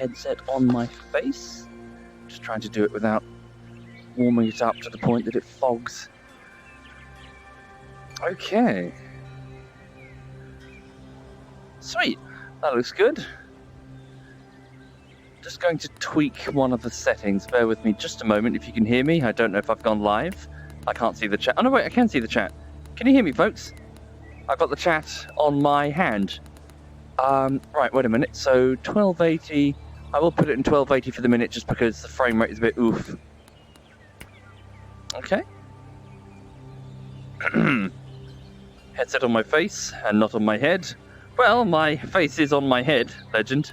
headset on my face. Just trying to do it without warming it up to the point that it fogs. Okay. Sweet. That looks good. Just going to tweak one of the settings. Bear with me just a moment if you can hear me. I don't know if I've gone live. I can't see the chat. Oh no, wait, I can see the chat. Can you hear me, folks? I've got the chat on my hand. Right, wait a minute. So 1280. I will put it in 1280 for the minute just because the frame rate is a bit oof. Okay. Headset on my face and not on my head. Well, my face is on my head, legend.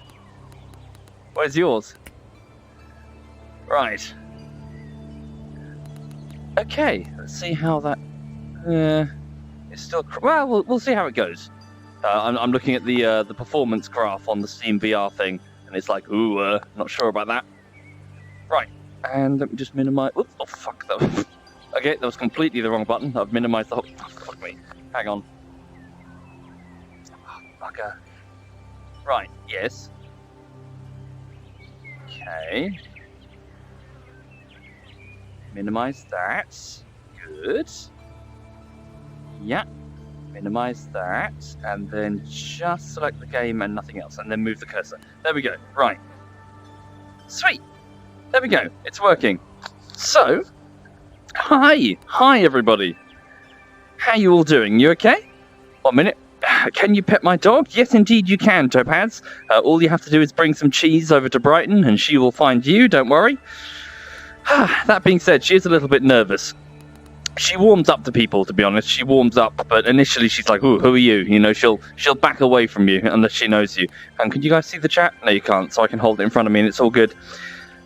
Where's yours? Right. Okay, let's see how that... it's still... Well, we'll see how it goes. I'm looking at the performance graph on the Steam VR thing, and it's like, ooh, not sure about that. Right, and let me just minimize... Oops, oh, fuck, that was... Okay, that was completely the wrong button. I've minimized the whole... Oh, fuck me. Hang on. Oh, fucker. Right, yes. Okay. Minimize that. Good. Yeah. Minimize that. And then just select the game and nothing else. And then move the cursor. There we go. Right. Sweet. There we go. It's working. So, hi. Hi, everybody. How you all doing? You okay? 1 minute. Can you pet my dog? Yes, indeed you can, Topaz. All you have to do is bring some cheese over to Brighton and she will find you, don't worry. That being said, she is a little bit nervous. She warms up to people, to be honest. She warms up, but initially she's like, ooh, who are you? You know, she'll back away from you unless she knows you. Can you guys see the chat? No, you can't, so I can hold it in front of me and it's all good.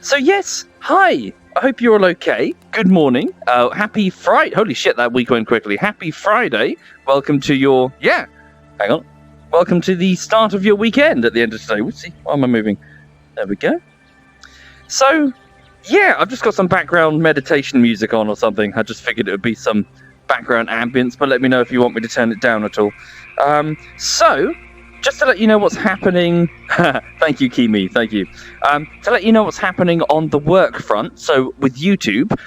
So yes, hi. I hope you're all okay. Good morning. Happy Friday. Holy shit, that week went quickly. Happy Friday. Welcome to your... Yeah. Hang on. Welcome to the start of your weekend at the end of today. We'll see. Why am I moving? There we go. So, yeah, I've just got some background meditation music on or something. I just figured it would be some background ambience, but let me know if you want me to turn it down at all. So, just to let you know what's happening... Thank you, Kimi. Thank you. To let you know what's happening on the work front, so with YouTube,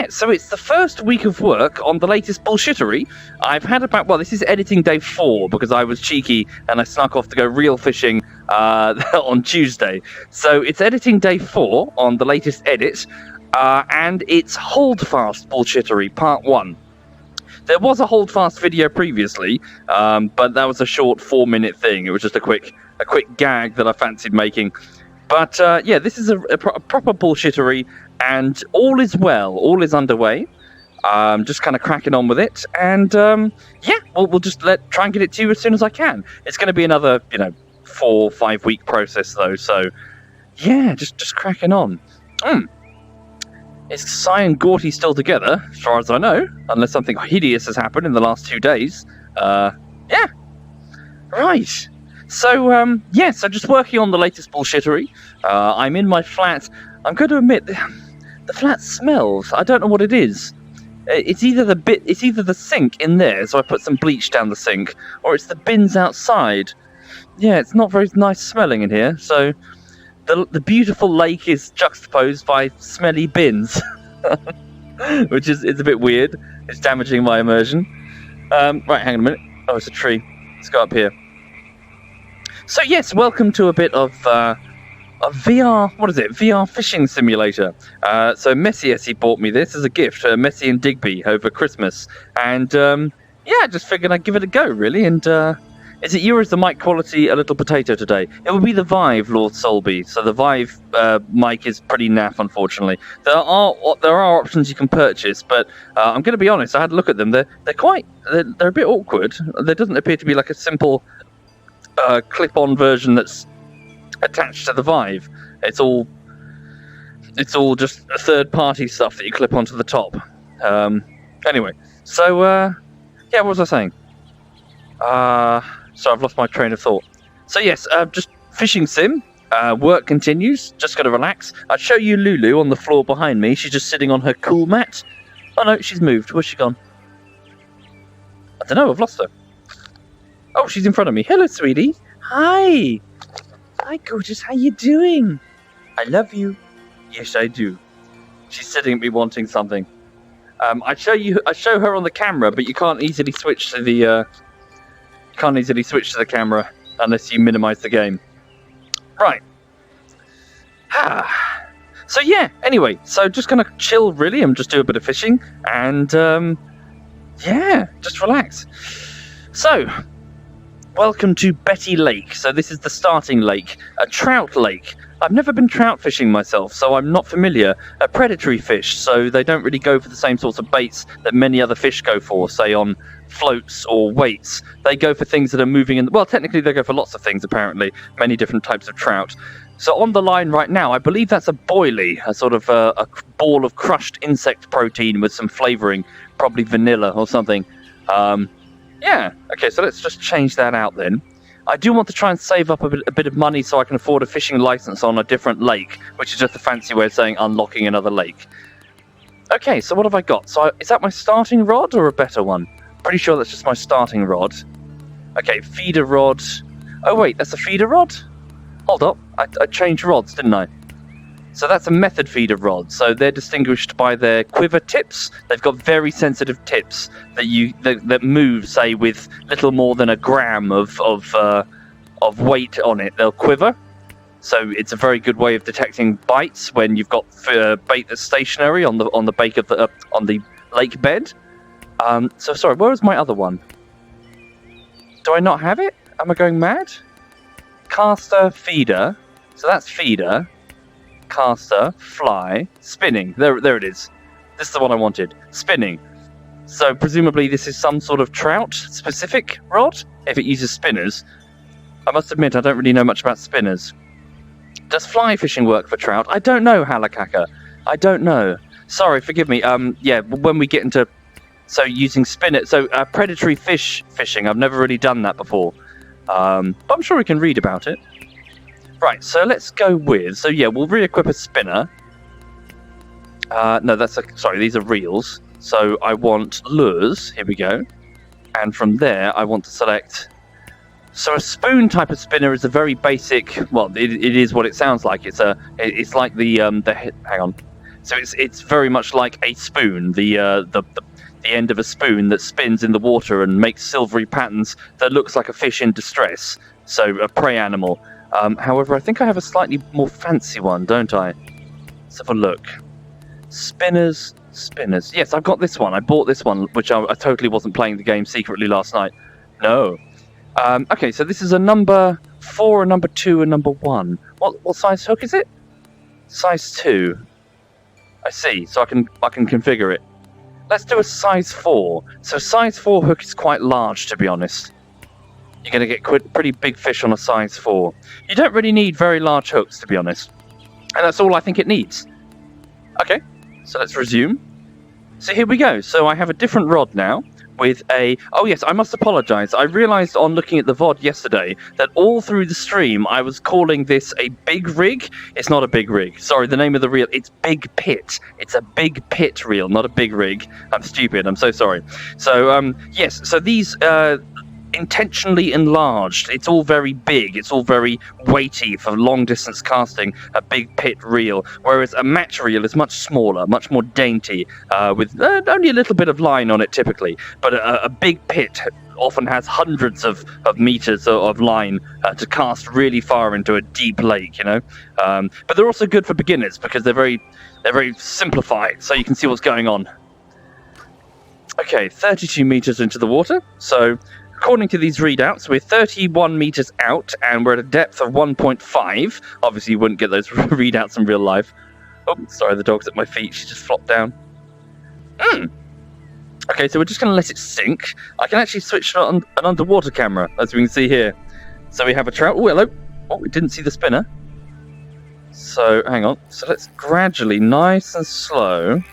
so it's the first week of work on the latest bullshittery. I've had about... Well, this is editing day 4, because I was cheeky and I snuck off to go reel fishing on Tuesday. So it's editing day 4 on the latest edit, and it's Holdfast Bullshittery Part 1. There was a Holdfast video previously, but that was a short 4-minute thing. It was just a quick gag that I fancied making. But yeah, this is a proper bullshittery, and all is well, all is underway. Just kind of cracking on with it, and yeah, we'll just try and get it to you as soon as I can. It's going to be another 4 or 5 week process though, so yeah, just cracking on. Is Sai and Gorty still together, as far as I know? Unless something hideous has happened in the last 2 days. Yeah. Right. So, so just working on the latest bullshittery. I'm in my flat. I'm going to admit, the flat smells. I don't know what it is. It's either the sink in there, so I put some bleach down the sink, or it's the bins outside. Yeah, it's not very nice smelling in here, so... The beautiful lake is juxtaposed by smelly bins, which is a bit weird. It's damaging my immersion. Right, hang on a minute. Oh, it's a tree. Let's go up here. So yes, welcome to a bit of VR. What is it? VR fishing simulator. So Messi bought me this as a gift. Messi and Digby over Christmas, and yeah, just figured I'd give it a go, really, and. Is it you or is the mic quality a little potato today? It would be the Vive, Lord Solby. So the Vive mic is pretty naff, unfortunately. There are options you can purchase, but I'm going to be honest. I had a look at them. They're a bit awkward. There doesn't appear to be like a simple clip-on version that's attached to the Vive. It's all just third-party stuff that you clip onto the top. Anyway, so yeah, what was I saying? So I've lost my train of thought. So yes, just fishing sim. Work continues. Just got to relax. I'd show you Lulu on the floor behind me. She's just sitting on her cool mat. Oh no, she's moved. Where's she gone? I don't know. I've lost her. Oh, she's in front of me. Hello, sweetie. Hi. Hi, gorgeous. How you doing? I love you. Yes, I do. She's sitting at me wanting something. I show her on the camera, but you can't easily switch to the camera unless you minimize the game. Right. So yeah. Anyway, so just gonna chill. Really, I'm just do a bit of fishing and yeah, just relax. So, welcome to Betty Lake. So this is the starting lake, a trout lake. I've never been trout fishing myself, so I'm not familiar. A predatory fish, so they don't really go for the same sorts of baits that many other fish go for, say on floats or weights. They go for things that are moving in. Well, technically they go for lots of things, apparently, many different types of trout. So on the line right now, I believe that's a boilie, a sort of a ball of crushed insect protein with some flavouring, probably vanilla or something. Yeah, okay, so let's just change that out then. I do want to try and save up a bit of money so I can afford a fishing license on a different lake, which is just a fancy way of saying unlocking another lake. Okay, so what have I got? So is that my starting rod or a better one? Pretty sure that's just my starting rod. Okay, feeder rod. Oh wait, that's a feeder rod? Hold up, I changed rods, didn't I? So that's a method feeder rod. So they're distinguished by their quiver tips. They've got very sensitive tips that move, say, with little more than a gram of weight on it. They'll quiver. So it's a very good way of detecting bites when you've got bait that's stationary on the bake of on the lake bed. So sorry, where was my other one? Do I not have it? Am I going mad? Caster, feeder. So that's feeder. Caster, fly, spinning. There it is. This is the one I wanted. Spinning. So presumably this is some sort of trout-specific rod, if it uses spinners. I must admit I don't really know much about spinners. Does fly fishing work for trout? I don't know, Halakaka. I don't know. Sorry, forgive me. Yeah, when we get into... So using spinner... So predatory fishing, I've never really done that before. But I'm sure we can read about it. Right, so let's go with... So yeah, we'll re-equip a spinner. No, sorry, these are reels. So I want lures. Here we go. And from there, I want to select... So a spoon type of spinner is a very basic... Well, it is what it sounds like. It's like the hang on. So it's very much like a spoon. The end of a spoon that spins in the water and makes silvery patterns that looks like a fish in distress. So a prey animal. However, I think I have a slightly more fancy one, don't I? Let's have a look. Spinners. Yes, I've got this one. I bought this one, which I totally wasn't playing the game secretly last night. No. Okay, so this is a number 4, a number 2, a number 1. What size hook is it? Size 2. I see. So I can configure it. Let's do a size 4. So size 4 hook is quite large, to be honest. You're going to get pretty big fish on a size 4. You don't really need very large hooks, to be honest. And that's all I think it needs. Okay, so let's resume. So here we go. So I have a different rod now with a... Oh yes, I must apologise. I realised on looking at the VOD yesterday that all through the stream I was calling this a big rig. It's not a big rig. Sorry, the name of the reel, it's Big Pit. It's a big pit reel, not a big rig. I'm stupid, I'm so sorry. So, yes, so these... intentionally enlarged. It's all very big. It's all very weighty for long distance casting, a big pit reel, whereas a match reel is much smaller, much more dainty, with only a little bit of line on it typically, but a big pit often has hundreds of meters of line to cast really far into a deep lake, you know. But they're also good for beginners because they're very simplified, so you can see what's going on. Okay, 32 meters into the water, so according to these readouts, we're 31 meters out, and we're at a depth of 1.5. Obviously, you wouldn't get those readouts in real life. Oh, sorry, the dog's at my feet. She just flopped down. Okay, so we're just going to let it sink. I can actually switch on an underwater camera, as we can see here. So we have a trout. Oh, hello. Oh, we didn't see the spinner. So, hang on. So let's gradually, nice and slow,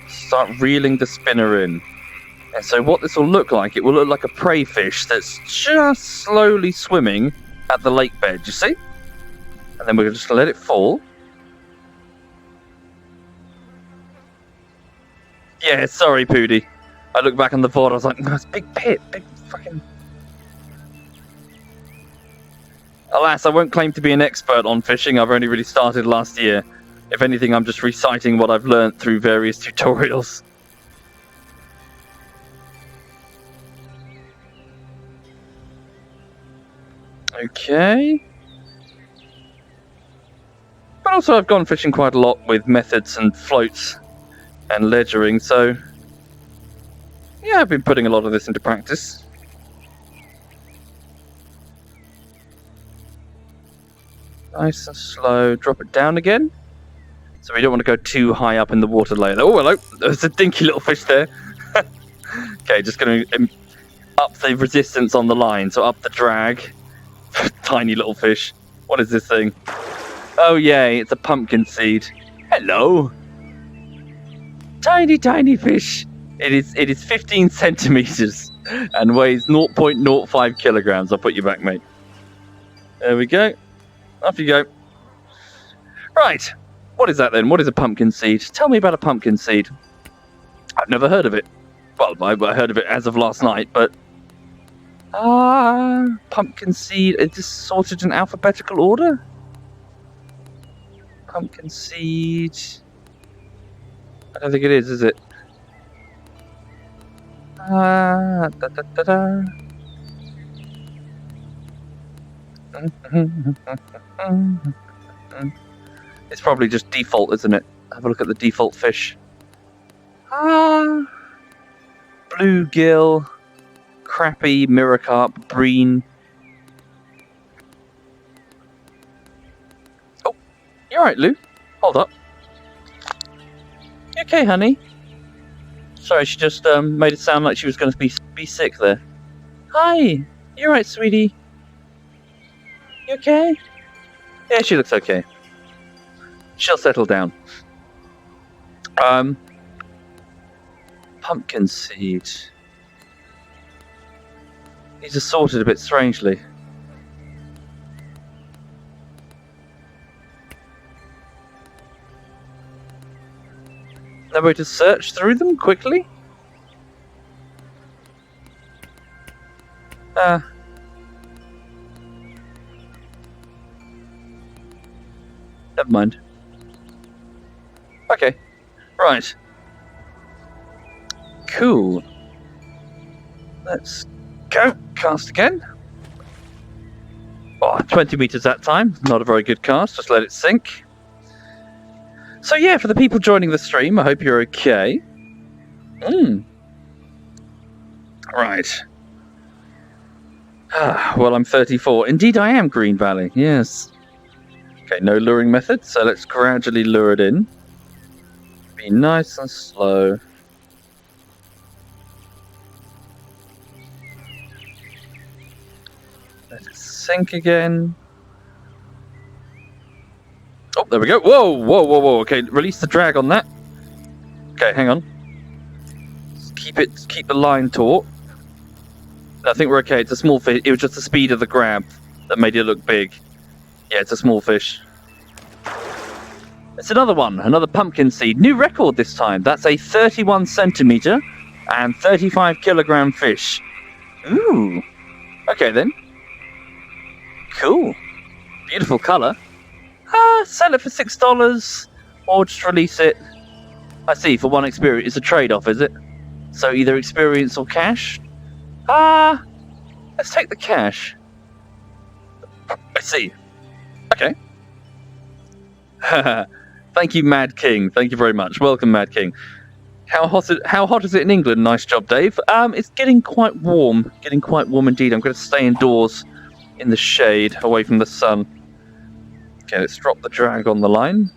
start reeling the spinner in. And so what this will look like, it will look like a prey fish that's just slowly swimming at the lake bed, you see? And then we're just going to let it fall. Yeah, sorry, Pootie. I looked back on the VOD, I was like, no, it's big pit, big fucking... I Alas, I won't claim to be an expert on fishing. I've only really started last year. If anything, I'm just reciting what I've learned through various tutorials. Okay. But also I've gone fishing quite a lot with methods and floats and ledgering, so yeah, I've been putting a lot of this into practice. Nice and slow. Drop it down again. So we don't want to go too high up in the water layer. Oh, hello. There's a dinky little fish there. Okay, just going to up the resistance on the line, so up the drag. Tiny little fish. What is this thing? Oh, yay, it's a pumpkin seed. Hello. Tiny, tiny fish. It is 15 centimeters and weighs 0.05 kilograms. I'll put you back, mate. There we go. Off you go. Right. What is that then? What is a pumpkin seed? Tell me about a pumpkin seed. I've never heard of it. Well, I heard of it as of last night, but... pumpkin seed. Is this sorted in alphabetical order? Pumpkin seed... I don't think it is it? Da, da, da, da. It's probably just default, isn't it? Have a look at the default fish. Bluegill, crappie, mirror carp, breen. Oh, you're right, Lou. Hold up. You okay, honey? Sorry, she just made it sound like she was going to be sick there. Hi, you're right, sweetie. You okay? Yeah, she looks okay. She'll settle down. Pumpkin seed. These are sorted a bit strangely. No way to search through them quickly? Never mind. Okay. Right. Cool. Let's go. Cast again. Oh, 20 meters that time. Not a very good cast. Just let it sink. So yeah, for the people joining the stream, I hope you're okay. Right. Well, I'm 34. Indeed, I am, Green Valley. Yes. Okay, no luring method, so let's gradually lure it in. Be nice and slow. Let it sink again. Oh, there we go. Whoa, whoa, whoa, whoa. Okay, release the drag on that. Okay, hang on. Just keep the line taut. I think we're okay. It's a small fish. It was just the speed of the grab that made it look big. Yeah, it's a small fish. It's another one. Another pumpkin seed. New record this time. That's a 31 centimeter and 35 kilogram fish. Ooh. Okay, then. Cool. Beautiful color. Sell it for $6 or just release it. I see, for one experience. It's a trade-off, is it? So either experience or cash? Let's take the cash. I see. Okay. Thank you, Mad King. Thank you very much. Welcome, Mad King. How hot is it in England? Nice job, Dave. It's getting quite warm. Getting quite warm indeed. I'm going to stay indoors in the shade, away from the sun. Okay, let's drop the drag on the line.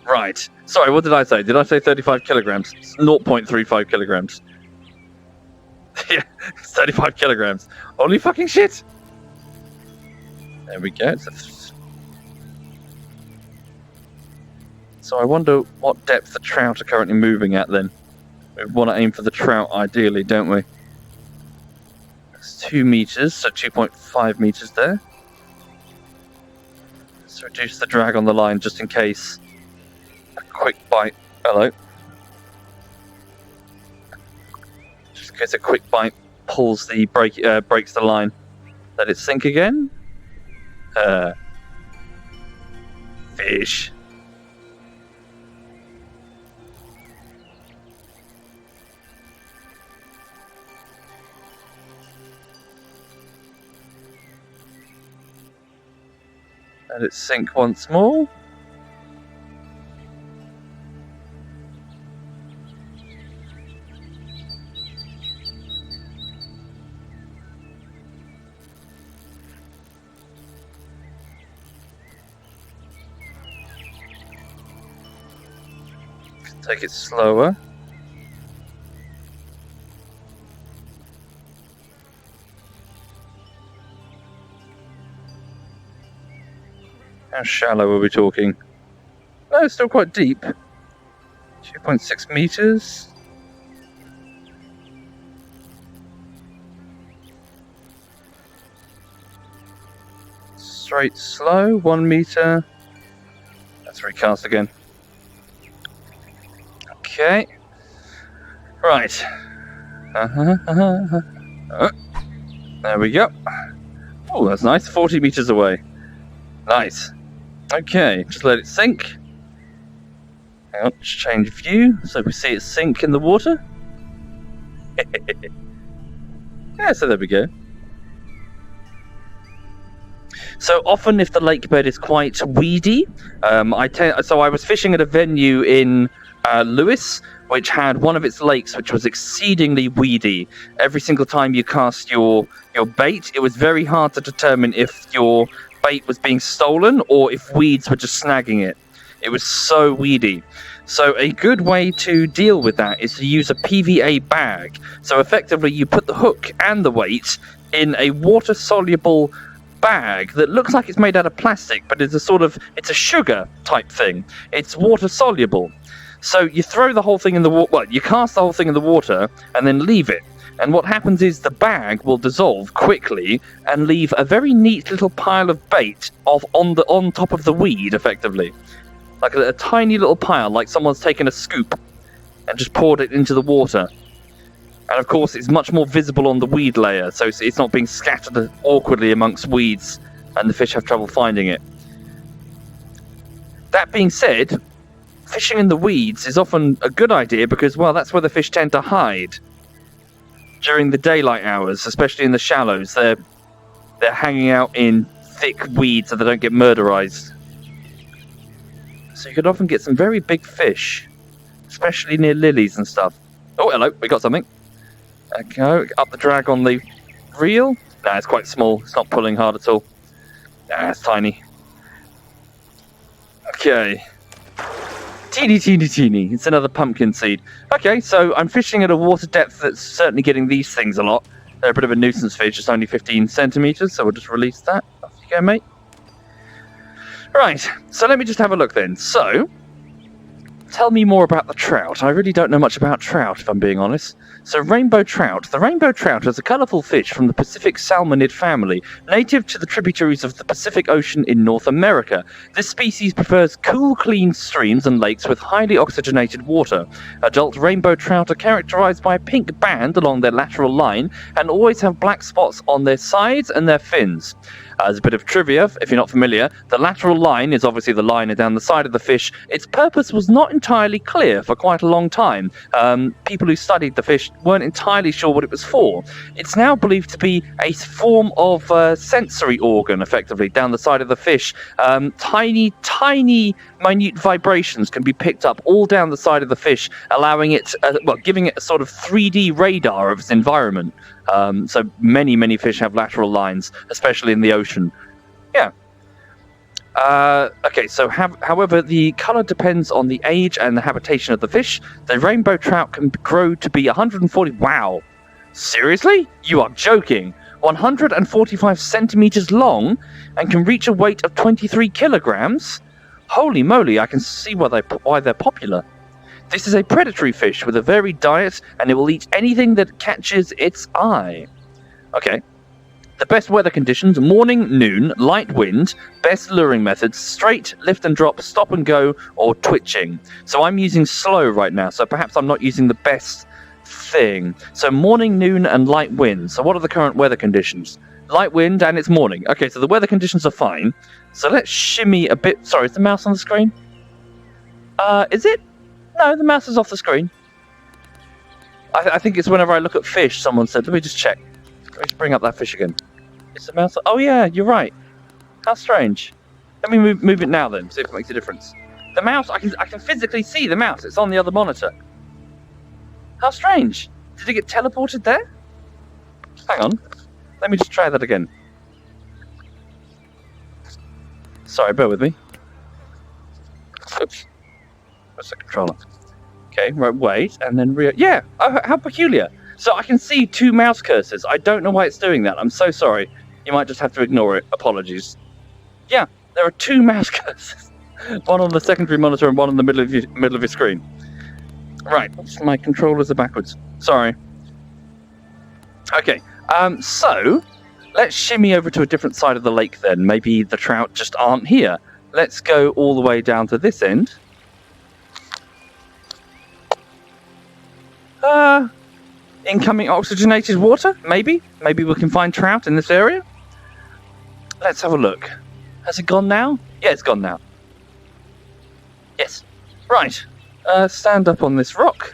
Right. Sorry, what did I say? Did I say 35 kilograms? It's 0.35 kilograms. Yeah, it's 35 kilograms. Holy fucking shit! There we go. So I wonder what depth the trout are currently moving at then. We want to aim for the trout ideally, don't we? That's 2 meters, so 2.5 meters there. Let's reduce the drag on the line just in case a quick bite. Hello. Just in case a quick bite pulls the breaks the line. Let it sink again. Fish. Let it sink once more. Take it slower. How shallow are we talking? No, it's still quite deep. 2.6 meters. Straight slow, 1 meter. Let's recast again. Okay. Right. There we go. Oh, that's nice. 40 meters away. Nice. Okay, just let it sink. Hang on, just change view so we see it sink in the water. Yeah, so there we go. So often, if the lake bed is quite weedy, so I was fishing at a venue in Lewis, which had one of its lakes which was exceedingly weedy. Every single time you cast your bait, it was very hard to determine if your bait was being stolen or if weeds were just snagging it. It was so weedy. So a good way to deal with that is to use a PVA bag. So effectively you put the hook and the weight in a water-soluble bag that looks like it's made out of plastic, but it's a sugar type thing. It's water-soluble. So you throw the whole thing in the water, well, you cast the whole thing in the water and then leave it. And what happens is the bag will dissolve quickly and leave a very neat little pile of bait on top of the weed, effectively. Like a tiny little pile, like someone's taken a scoop and just poured it into the water. And of course, it's much more visible on the weed layer, so it's not being scattered awkwardly amongst weeds, and the fish have trouble finding it. That being said, fishing in the weeds is often a good idea because, well, that's where the fish tend to hide. During the daylight hours, especially in the shallows, they're hanging out in thick weeds so they don't get murderized. So you could often get some very big fish, especially near lilies and stuff. Oh, hello, we got something. Okay, up the drag on the reel. Nah, it's quite small. It's not pulling hard at all. Nah, it's tiny. Okay. Teeny, teeny, teeny. It's another pumpkin seed. Okay, so I'm fishing at a water depth that's certainly getting these things a lot. They're a bit of a nuisance fish. It's only 15 centimeters, so we'll just release that. Off you go, mate. Right, so let me just have a look then. So, tell me more about the trout. I really don't know much about trout, if I'm being honest. So, rainbow trout. The rainbow trout is a colourful fish from the Pacific salmonid family, native to the tributaries of the Pacific Ocean in North America. This species prefers cool, clean streams and lakes with highly oxygenated water. Adult rainbow trout are characterised by a pink band along their lateral line and always have black spots on their sides and their fins. As a bit of trivia, if you're not familiar, the lateral line is obviously the line down the side of the fish. Its purpose was not entirely clear for quite a long time. People who studied the fish weren't entirely sure what it was for. It's now believed to be a form of sensory organ, effectively, down the side of the fish. Tiny, minute vibrations can be picked up all down the side of the fish, allowing it, giving it a sort of 3D radar of its environment. So many fish have lateral lines, especially in the ocean. Yeah. Okay, so however, the colour depends on the age and the habitation of the fish. The rainbow trout can grow to be 140... Wow! Seriously? You are joking! 145 centimetres long and can reach a weight of 23 kilograms? Holy moly, I can see why they're popular. This is a predatory fish with a varied diet, and it will eat anything that catches its eye. Okay. The best weather conditions: morning, noon, light wind. Best luring methods: straight, lift and drop, stop and go, or twitching. So I'm using slow right now, so perhaps I'm not using the best thing. So morning, noon, and light wind. So what are the current weather conditions? Light wind and it's morning. Okay, so the weather conditions are fine. So let's shimmy a bit. Sorry, is the mouse on the screen? Is it? No, the mouse is off the screen. I think it's whenever I look at fish, someone said, let me just check. Let me bring up that fish again. Is the mouse... Oh yeah, you're right. How strange. Let me move it now then, see if it makes a difference. The mouse, I can physically see the mouse. It's on the other monitor. How strange. Did it get teleported there? Hang on. Let me just try that again. Sorry, bear with me. Oops. Where's the controller? Okay, right, wait, and then yeah, oh, how peculiar. So I can see 2 mouse cursors. I don't know why it's doing that. I'm so sorry. You might just have to ignore it. Apologies. Yeah, there are 2 mouse cursors. One on the secondary monitor and one in the middle of your screen. Right, my controllers are backwards. Sorry. Okay, so let's shimmy over to a different side of the lake then. Maybe the trout just aren't here. Let's go all the way down to this end. Incoming oxygenated water? Maybe? Maybe we can find trout in this area? Let's have a look. Has it gone now? Yeah, it's gone now. Yes. Right. Stand up on this rock.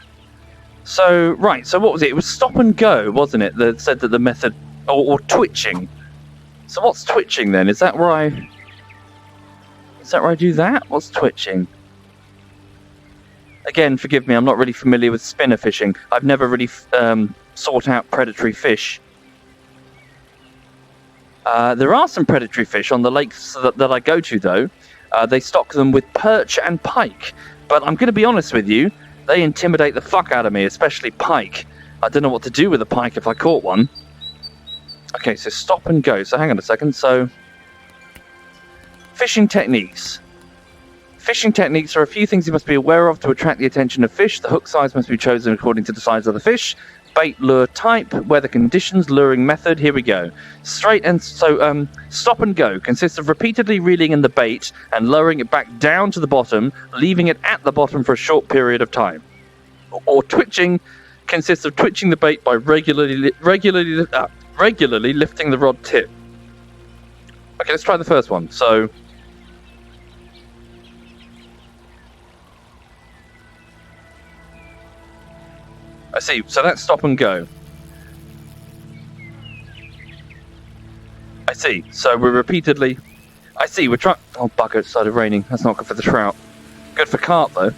So, right, so what was it? It was stop and go, wasn't it? That said that the method... Or twitching. So what's twitching then? Is that where I do that? What's twitching? Again, forgive me, I'm not really familiar with spinner fishing. I've never really sought out predatory fish. There are some predatory fish on the lakes that I go to, though. They stock them with perch and pike. But I'm going to be honest with you, they intimidate the fuck out of me, especially pike. I don't know what to do with a pike if I caught one. Okay, so stop and go. So hang on a second. So, fishing techniques. Fishing techniques are a few things you must be aware of to attract the attention of fish. The hook size must be chosen according to the size of the fish. Bait lure type, weather conditions, luring method. Here we go. Stop and go consists of repeatedly reeling in the bait and lowering it back down to the bottom, leaving it at the bottom for a short period of time. Or twitching consists of twitching the bait by regularly lifting the rod tip. Okay, let's try the first one. So, I see. So that's stop and go. I see. So we're repeatedly... I see. We're trying... Oh, bugger, it started raining. That's not good for the trout. Good for carp, though.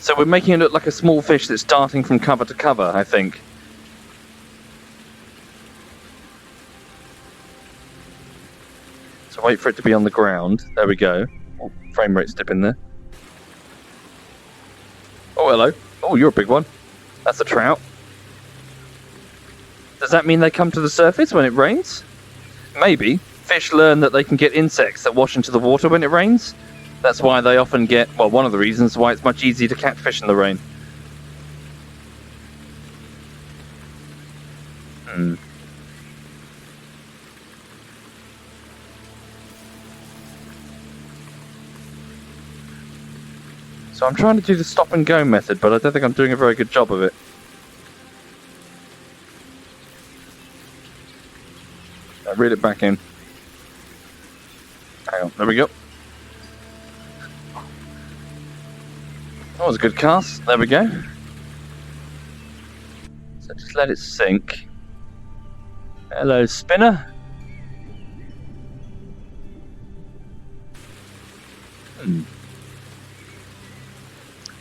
So we're making it look like a small fish that's darting from cover to cover, I think. So wait for it to be on the ground. There we go. Oh, frame rate's dipping there. Oh, hello. Oh, you're a big one. That's a trout. Does that mean they come to the surface when it rains? Maybe. Fish learn that they can get insects that wash into the water when it rains. That's why they often get... Well, one of the reasons why it's much easier to catch fish in the rain. So I'm trying to do the stop and go method, but I don't think I'm doing a very good job of it. I'll reel it back in. Hang on, there we go. That was a good cast. There we go. So just let it sink. Hello, spinner.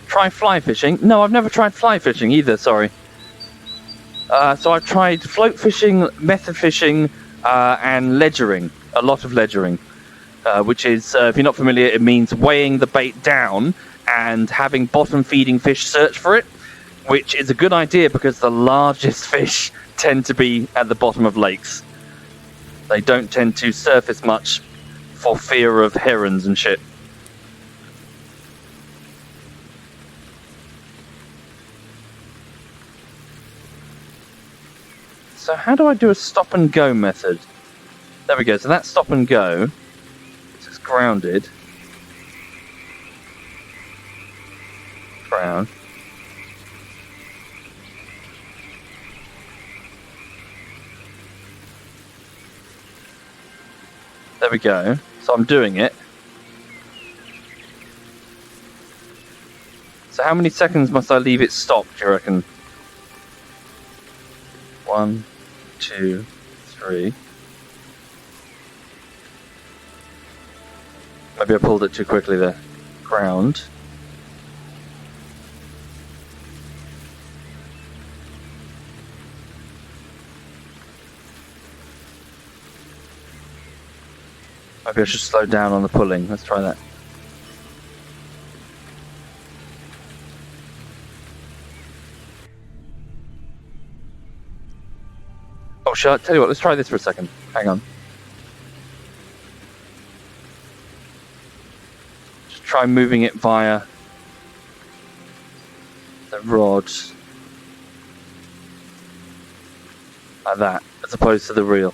Try fly fishing? No, I've never tried fly fishing either, sorry. So I've tried float fishing, method fishing, and ledgering. A lot of ledgering. Which is, if you're not familiar, it means weighing the bait down and having bottom-feeding fish search for it, which is a good idea because the largest fish tend to be at the bottom of lakes. They don't tend to surface much for fear of herons and shit. So how do I do a stop and go method? There we go, so that's stop and go. So it's grounded. Ground. we go. So I'm doing it. So how many seconds must I leave it stopped, do you reckon? 1, 2, 3. Maybe I pulled it too quickly there. Ground. Maybe I should slow down on the pulling. Let's try that. Oh, shall I tell you what? Let's try this for a second. Hang on. Just try moving it via the rod. Like that, as opposed to the reel.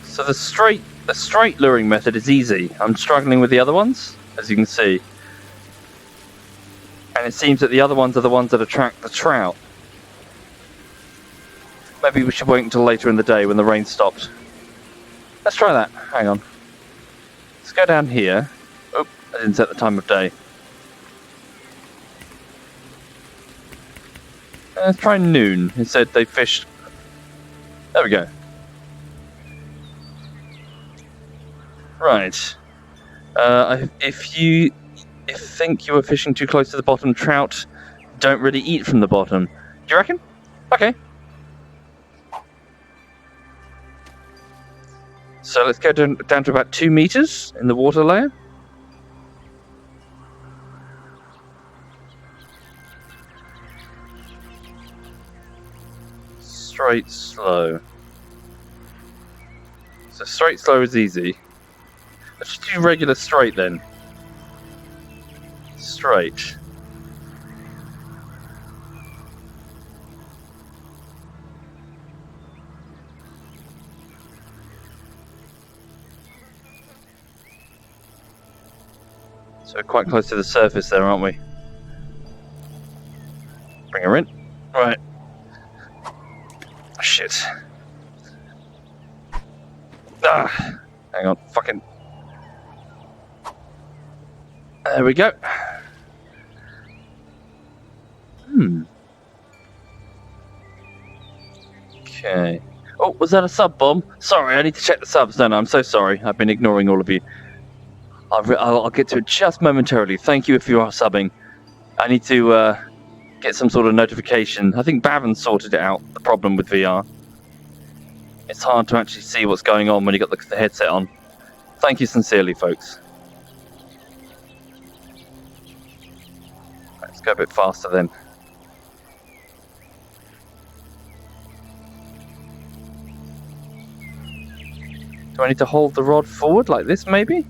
So the straight luring method is easy. I'm struggling with the other ones, as you can see. And it seems that the other ones are the ones that attract the trout. Maybe we should wait until later in the day when the rain stopped. Let's try that. Hang on. Let's go down here. Oh, I didn't set the time of day. Let's try noon. It said they fished. There we go. Right. If you think you were fishing too close to the bottom, trout don't really eat from the bottom. Do you reckon? Okay. So let's go down to about 2 meters in the water layer. Straight, slow. So straight, slow is easy. Let's just do regular straight then. Straight. So we're quite close to the surface there, aren't we? Bring her in. Right. Shit. Ah, hang on. Fucking. There we go. Okay. Oh, was that a sub bomb? Sorry, I need to check the subs, don't I? I'm so sorry. I've been ignoring all of you. I'll get to it just momentarily. Thank you if you are subbing. I need to get some sort of notification. I think Bavin sorted it out, the problem with VR. It's hard to actually see what's going on when you got the headset on. Thank you sincerely, folks. Let's go a bit faster then. Do I need to hold the rod forward like this, maybe?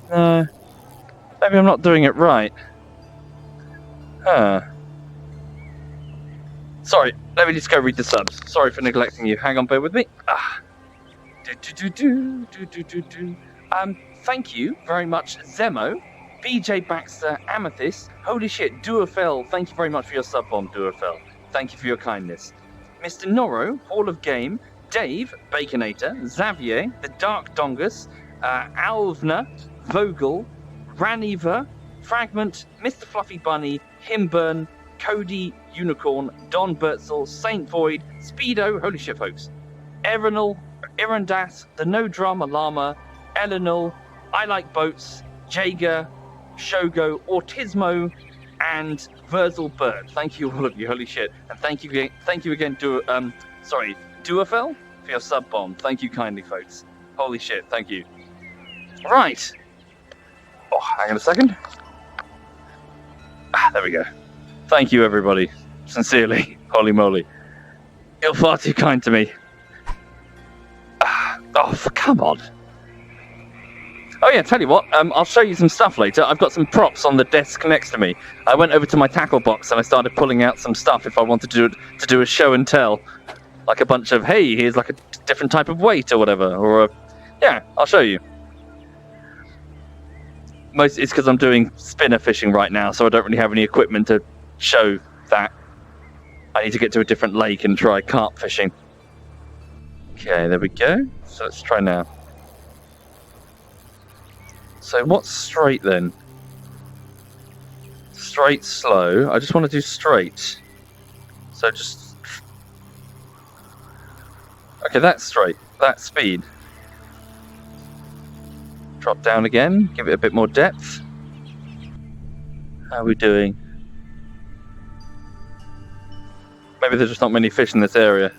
No. Maybe I'm not doing it right. Huh. Sorry, let me just go read the subs. Sorry for neglecting you. Hang on, bear with me. Thank you very much, Zemo, BJ Baxter, Amethyst, holy shit, Duafel, thank you very much for your sub bomb, Duafel. Thank you for your kindness. Mr. Noro, Hall of Game, Dave, Baconator, Xavier, The Dark Dongus, Alvna, Vogel, Raniva, Fragment, Mr. Fluffy Bunny, Himburn, Cody, Unicorn, Don Bertzel, Saint Void, Speedo, holy shit folks, Erinal, Irandas, The No Drama Llama, Eleanor, I Like Boats, Jager, Shogo, Autismo, and Verzel Bird. Thank you all of you, holy shit. And thank you again, Duafel, for your sub bomb. Thank you kindly, folks. Holy shit, thank you. Right. Oh, hang on a second. There we go. Thank you, everybody. Sincerely. Holy moly. You're far too kind to me. Oh, come on. Oh yeah, tell you what, I'll show you some stuff later. I've got some props on the desk next to me. I went over to my tackle box and I started pulling out some stuff if I wanted to do a show and tell. Like a bunch of, hey, here's like a different type of weight or whatever. Or, yeah, I'll show you. It's because I'm doing spinner fishing right now, so I don't really have any equipment to show that. I need to get to a different lake and try carp fishing. Okay, there we go. So let's try now. So what's straight then? Straight, slow. I just want to do straight. So just... Okay, that's straight. That's speed. Drop down again. Give it a bit more depth. How are we doing? Maybe there's just not many fish in this area.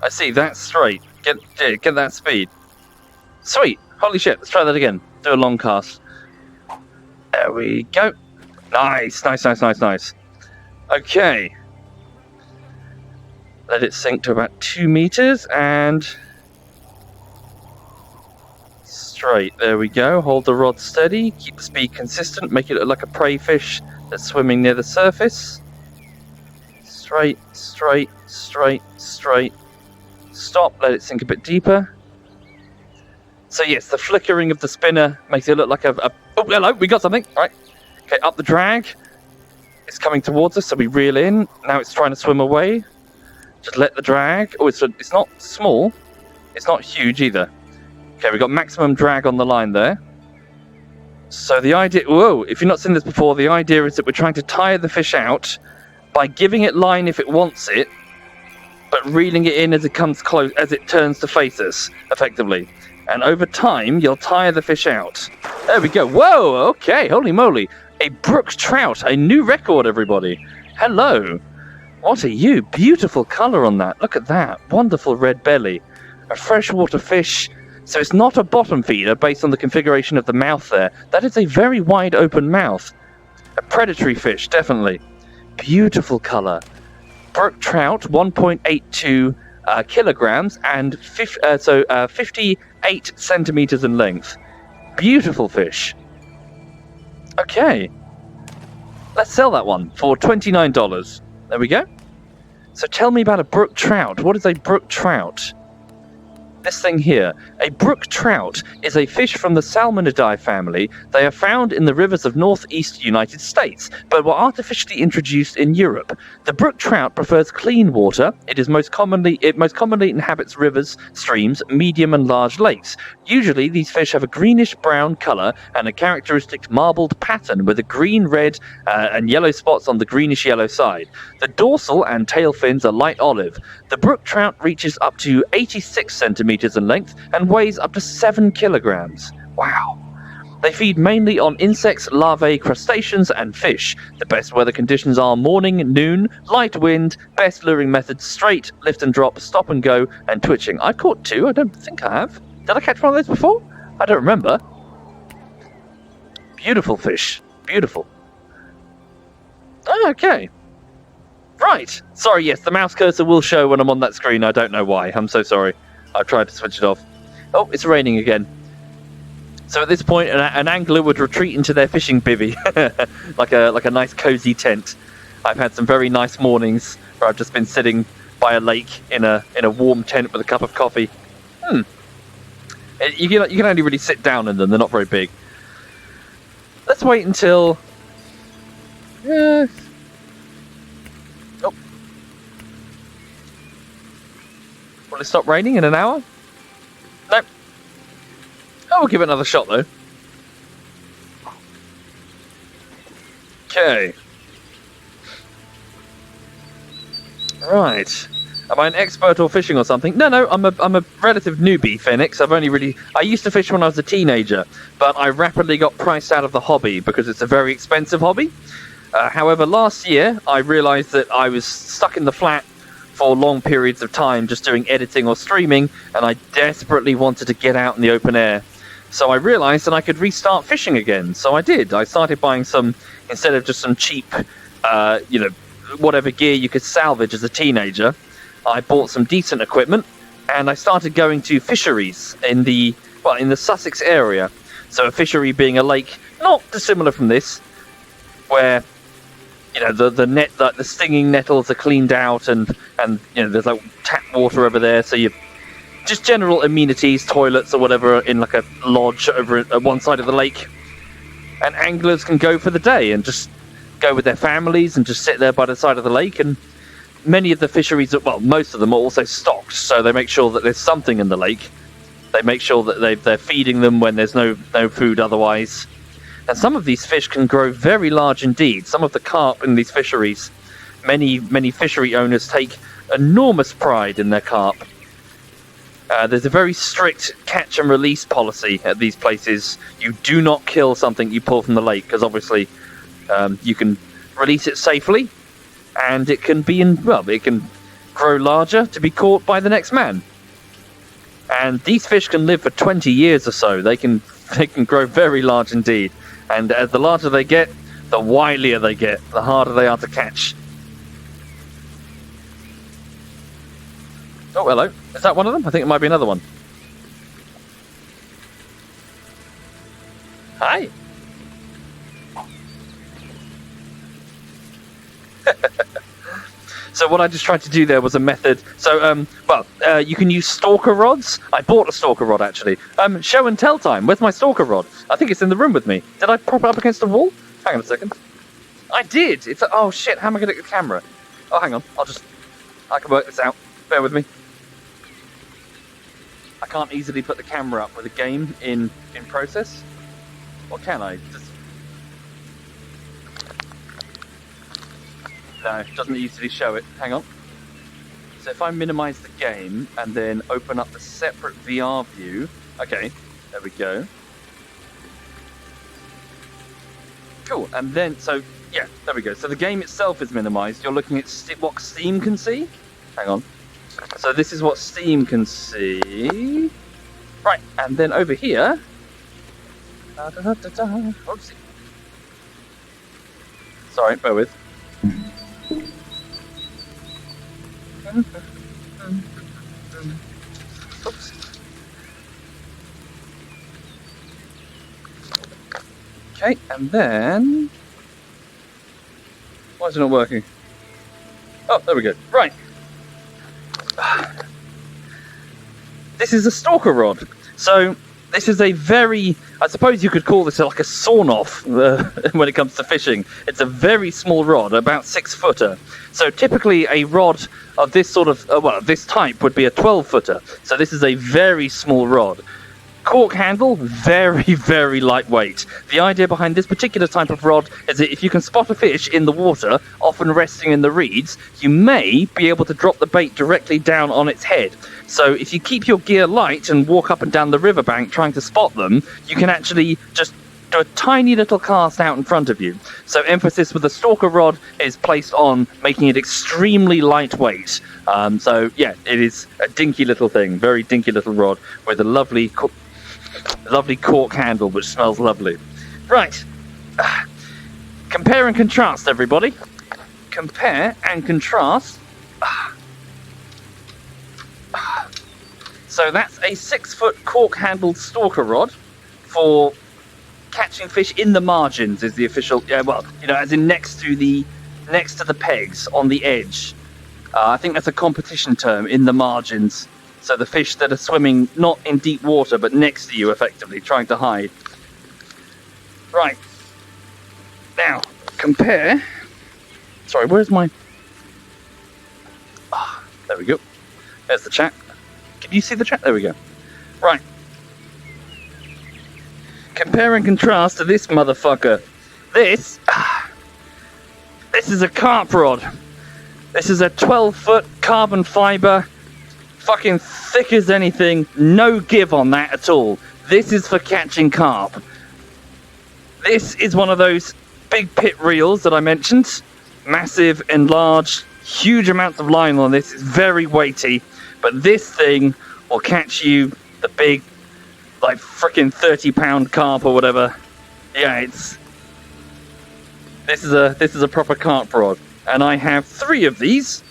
I see, that's straight. Get that speed. Sweet! Holy shit, let's try that again. Do a long cast. There we go. Nice, nice, nice, nice, nice. Okay. Let it sink to about 2 meters and... Straight, there we go. Hold the rod steady, keep the speed consistent, make it look like a prey fish that's swimming near the surface. Straight, straight, straight, straight. Stop, let it sink a bit deeper. So yes, the flickering of the spinner makes it look like a oh, hello, we got something. All right. Okay, up the drag. It's coming towards us, so we reel in. Now it's trying to swim away. Just let the drag. Oh, it's not small. It's not huge either. Okay, we've got maximum drag on the line there. So the idea... Whoa, if you've not seen this before, the idea is that we're trying to tire the fish out by giving it line if it wants it, but reeling it in as it comes close, as it turns to face us, effectively. And over time, you'll tire the fish out. There we go. Whoa, okay, holy moly. A brook trout, a new record, everybody. Hello. What are you? Beautiful colour on that. Look at that. Wonderful red belly. A freshwater fish. So it's not a bottom feeder based on the configuration of the mouth there. That is a very wide open mouth. A predatory fish, definitely. Beautiful colour. Brook trout, 1.82 kilograms and 58 centimeters in length. Beautiful fish. Okay. Let's sell that one for $29. There we go. So tell me about a brook trout. What is a brook trout? This thing here. A brook trout is a fish from the Salmonidae family. They are found in the rivers of northeast United States, but were artificially introduced in Europe. The brook trout prefers clean water. It most commonly inhabits rivers, streams, medium and large lakes. Usually these fish have a greenish-brown colour and a characteristic marbled pattern with a green, red and yellow spots on the greenish-yellow side. The dorsal and tail fins are light olive. The brook trout reaches up to 86 centimeters in length and weighs up to 7 kilograms. Wow. They feed mainly on insects, larvae, crustaceans, and fish. The best weather conditions are morning, noon, light wind, best luring methods straight, lift and drop, stop and go, and twitching. I caught 2, I don't think I have. Did I catch one of those before? I don't remember. Beautiful fish. Beautiful. Okay. Right. Sorry, yes, the mouse cursor will show when I'm on that screen. I don't know why. I'm so sorry. I've tried to switch it off. Oh, it's raining again. So at this point, an angler would retreat into their fishing bivvy, like a nice cozy tent. I've had some very nice mornings where I've just been sitting by a lake in a warm tent with a cup of coffee. You can only really sit down in them. They're not very big. Let's wait until... Oh. Will it stop raining in an hour? No. Oh, we'll give it another shot, though. Okay. Right. Am I an expert or fishing or something? No, I'm a relative newbie, Phoenix. I used to fish when I was a teenager, but I rapidly got priced out of the hobby because it's a very expensive hobby. However, last year, I realized that I was stuck in the flat for long periods of time just doing editing or streaming, and I desperately wanted to get out in the open air. So I realized that I could restart fishing again. So I did. I started buying some, instead of just some cheap, whatever gear you could salvage as a teenager, I bought some decent equipment, and I started going to fisheries in the Sussex area. So a fishery being a lake not dissimilar from this, where the stinging nettles are cleaned out, and there's like tap water over there, so you just general amenities, toilets or whatever in like a lodge over at one side of the lake, and anglers can go for the day and just go with their families and just sit there by the side of the lake. And many of the fisheries, well, most of them are also stocked, so they make sure that there's something in the lake. They make sure that they're feeding them when there's no food otherwise. And some of these fish can grow very large indeed. Some of the carp in these fisheries, many fishery owners take enormous pride in their carp. There's a very strict catch and release policy at these places. You do not kill something you pull from the lake, because obviously you can release it safely, and it can it can grow larger to be caught by the next man. And these fish can live for 20 years or so. They can grow very large indeed. And as the larger they get, the wilier they get, the harder they are to catch. Oh, hello. Is that one of them? I think it might be another one. Hi. So what I just tried to do there was a method. So, you can use stalker rods. I bought a stalker rod, actually. Show and tell time. Where's my stalker rod? I think it's in the room with me. Did I prop it up against the wall? Hang on a second. I did. Oh, shit. How am I going to get the camera? Oh, hang on. I can work this out. Bear with me. I can't easily put the camera up with a game in process. Or can I? No, it doesn't easily show it. Hang on. So if I minimize the game and then open up the separate VR view. Okay, there we go. Cool, and then, yeah, there we go. So the game itself is minimized. You're looking at what Steam can see. Hang on. So this is what Steam can see. Right, and then over here. Oopsie. Sorry, bear with. Oops. Okay, and then... Why is it not working? Oh, there we go. Right. This is a stalker rod. So, this is a very... I suppose you could call this like a sawn-off when it comes to fishing. It's a very small rod, about 6-footer. So typically a rod of this sort of, this type would be a 12-footer. So this is a very small rod. Cork handle, very, very lightweight. The idea behind this particular type of rod is that if you can spot a fish in the water, often resting in the reeds, you may be able to drop the bait directly down on its head. So if you keep your gear light and walk up and down the riverbank trying to spot them, you can actually just do a tiny little cast out in front of you. So emphasis with the stalker rod is placed on making it extremely lightweight. So yeah, it is a dinky little thing, very dinky little rod with a lovely cork handle which smells lovely. Right. Compare and contrast, everybody. Compare and contrast. So that's a 6-foot cork-handled stalker rod for catching fish in the margins. Is the official, as in next to the pegs on the edge. I think that's a competition term, in the margins. So the fish that are swimming not in deep water but next to you, effectively trying to hide. Right. Now compare. Sorry, where's my? There we go. There's the chat. Can you see the chat? There we go. Right. Compare and contrast to this motherfucker. This is a carp rod. This is a 12-foot carbon fiber, fucking thick as anything, no give on that at all. This is for catching carp. This is one of those big pit reels that I mentioned. Massive, enlarged, huge amounts of line on this. It's very weighty. But this thing will catch you the big, like, frickin' 30-pound carp or whatever. Yeah, this is a proper carp rod. And I have 3 of these.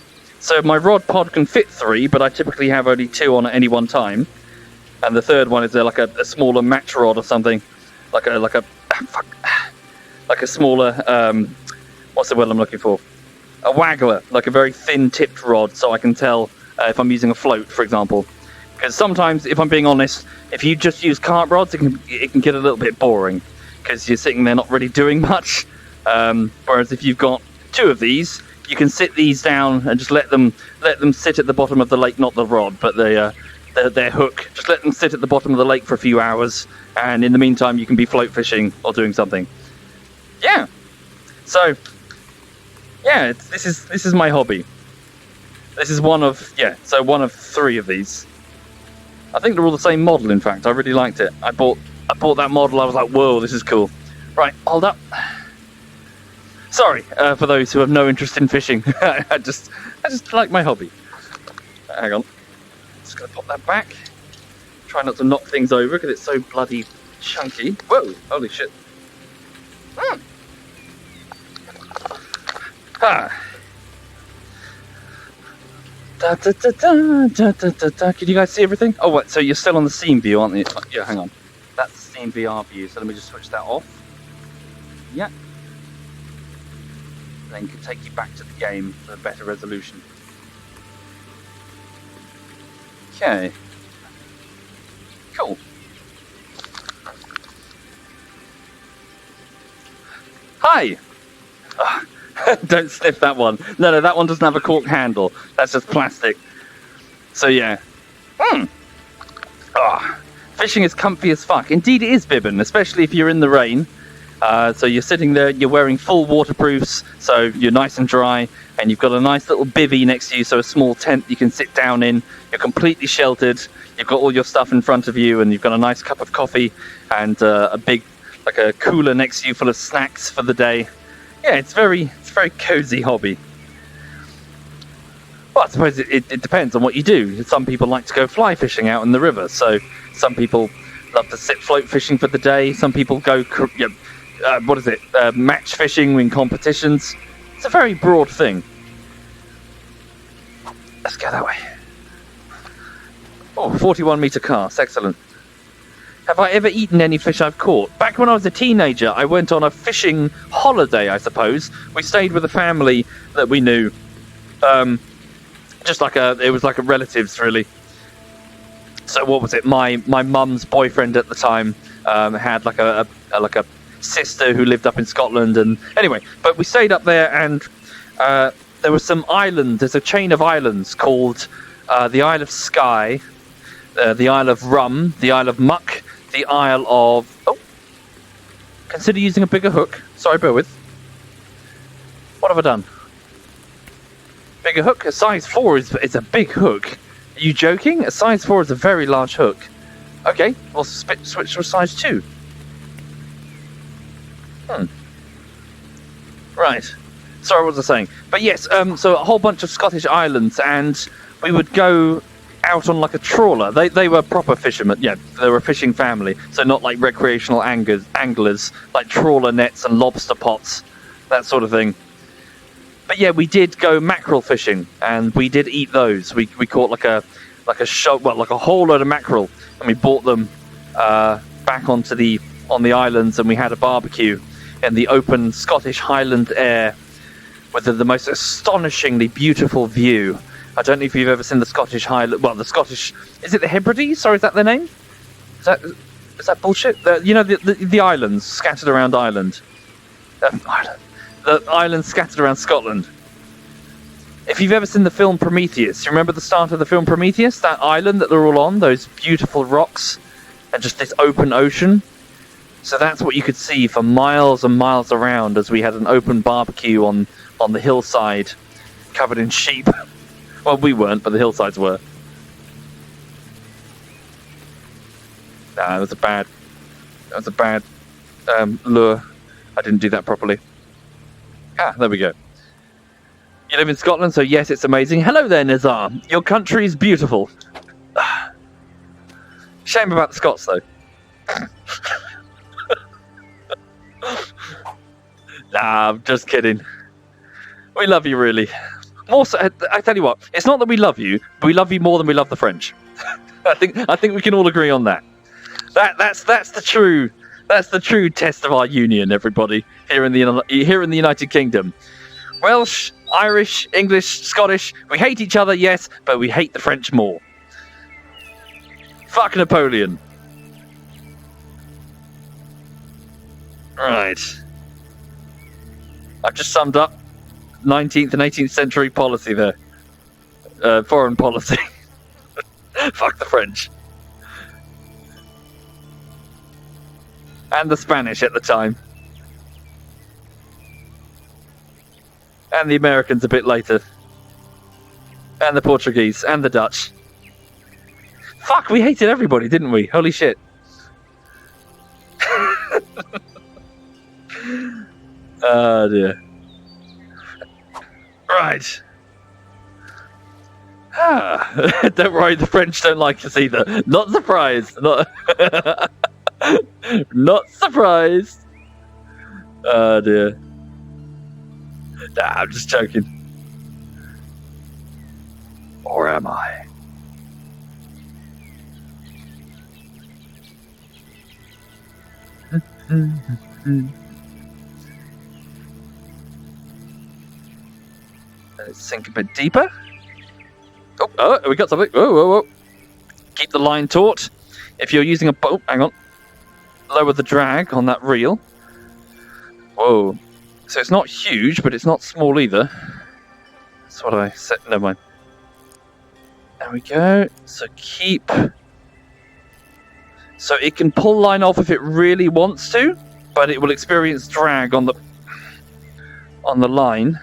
So my rod pod can fit 3, but I typically have only 2 on at any one time. And the third one is like a smaller match rod or something, like a smaller what's the word I'm looking for? A waggler, like a very thin tipped rod, so I can tell if I'm using a float, for example. Because sometimes, if I'm being honest, if you just use carp rods, it can get a little bit boring because you're sitting there not really doing much. Whereas if you've got 2 of these, you can sit these down and just let them sit at the bottom of the lake, not the rod, but their hook. Just let them sit at the bottom of the lake for a few hours, and in the meantime, you can be float fishing or doing something. Yeah. So, yeah, this is my hobby. This is one of 3 of these. I think they're all the same model. In fact, I really liked it. I bought that model. I was like, whoa, this is cool. Right, hold up. Sorry for those who have no interest in fishing. I just like my hobby. Hang on. Just gonna pop that back. Try not to knock things over because it's so bloody chunky. Whoa! Holy shit. Ah. Can you guys see everything? Oh, what? So you're still on the scene view, aren't you? Yeah, hang on. That's the scene VR view. So let me just switch that off. Yeah. Then can take you back to the game for a better resolution. Okay. Cool. Hi! Don't sniff that one. No, that one doesn't have a cork handle. That's just plastic. So yeah. Fishing is comfy as fuck. Indeed it is, Bibbin, especially if you're in the rain. So you're sitting there, you're wearing full waterproofs, so you're nice and dry, and you've got a nice little bivvy next to you, so a small tent you can sit down in. You're completely sheltered. You've got all your stuff in front of you, and you've got a nice cup of coffee and a big, like a cooler next to you full of snacks for the day. Yeah, it's a very cozy hobby. Well, I suppose it depends on what you do. Some people like to go fly fishing out in the river, so some people love to sit float fishing for the day. Some people go, match fishing in competitions. It's a very broad thing. Let's go that way. Oh, 41-meter cast, excellent. Have I ever eaten any fish I've caught? Back when I was a teenager, I went on a fishing holiday, I suppose. We stayed with a family that we knew. It was like a relatives, really. So what was it? My mum's boyfriend at the time had like a sister who lived up in Scotland, and anyway, but we stayed up there, and there was some island. There's a chain of islands called the Isle of Skye, the Isle of Rum, the Isle of Muck, the Isle of... Oh! Consider using a bigger hook. Sorry, bear with. What have I done? Bigger hook? A size 4 is a big hook. Are you joking? A size 4 is a very large hook. Okay, we'll switch to a size 2. Right. Sorry, what was I saying? But yes, so a whole bunch of Scottish islands, and we would go out on like a trawler. They were proper fishermen. Yeah, they were a fishing family, so not like recreational anglers, like trawler nets and lobster pots, that sort of thing. But yeah, we did go mackerel fishing, and we did eat those. We caught like a whole load of mackerel, and we brought them back on the islands, and we had a barbecue in the open Scottish Highland air with the most astonishingly beautiful view. I don't know if you've ever seen the Scottish Highland. Well, the Scottish, is it the Hebrides, or is that their name? Is that bullshit? The islands scattered around Ireland. The islands scattered around Scotland. If you've ever seen the film Prometheus, you remember the start of the film Prometheus? That island that they're all on, those beautiful rocks, and just this open ocean. So that's what you could see for miles and miles around as we had an open barbecue on the hillside, covered in sheep. Well, we weren't, but the hillsides were. Nah, that was a bad lure. I didn't do that properly. Ah, there we go. You live in Scotland, so yes, it's amazing. Hello there, Nizar. Your country is beautiful. Shame about the Scots, though. Nah, I'm just kidding. We love you, really. Also, I tell you what, it's not that we love you, but we love you more than we love the French. I think we can all agree on that. That's the true test of our union, everybody, here in the United Kingdom. Welsh, Irish, English, Scottish, we hate each other, yes, but we hate the French more. Fuck Napoleon. Right. I've just summed up 19th and 18th century policy there. Foreign policy. Fuck the French. And the Spanish at the time. And the Americans a bit later. And the Portuguese. And the Dutch. Fuck, we hated everybody, didn't we? Holy shit. Oh dear. Right. Don't worry, the French don't like us either. Not surprised. Not surprised. Oh dear. Nah, I'm just joking. Or am I? Let's sink a bit deeper. Oh, we got something. Whoa. Keep the line taut. If you're using a boat, hang on. Lower the drag on that reel. Whoa. So it's not huge, but it's not small either. That's what I said. Never mind. There we go. So keep. So it can pull line off if it really wants to, but it will experience drag on the line.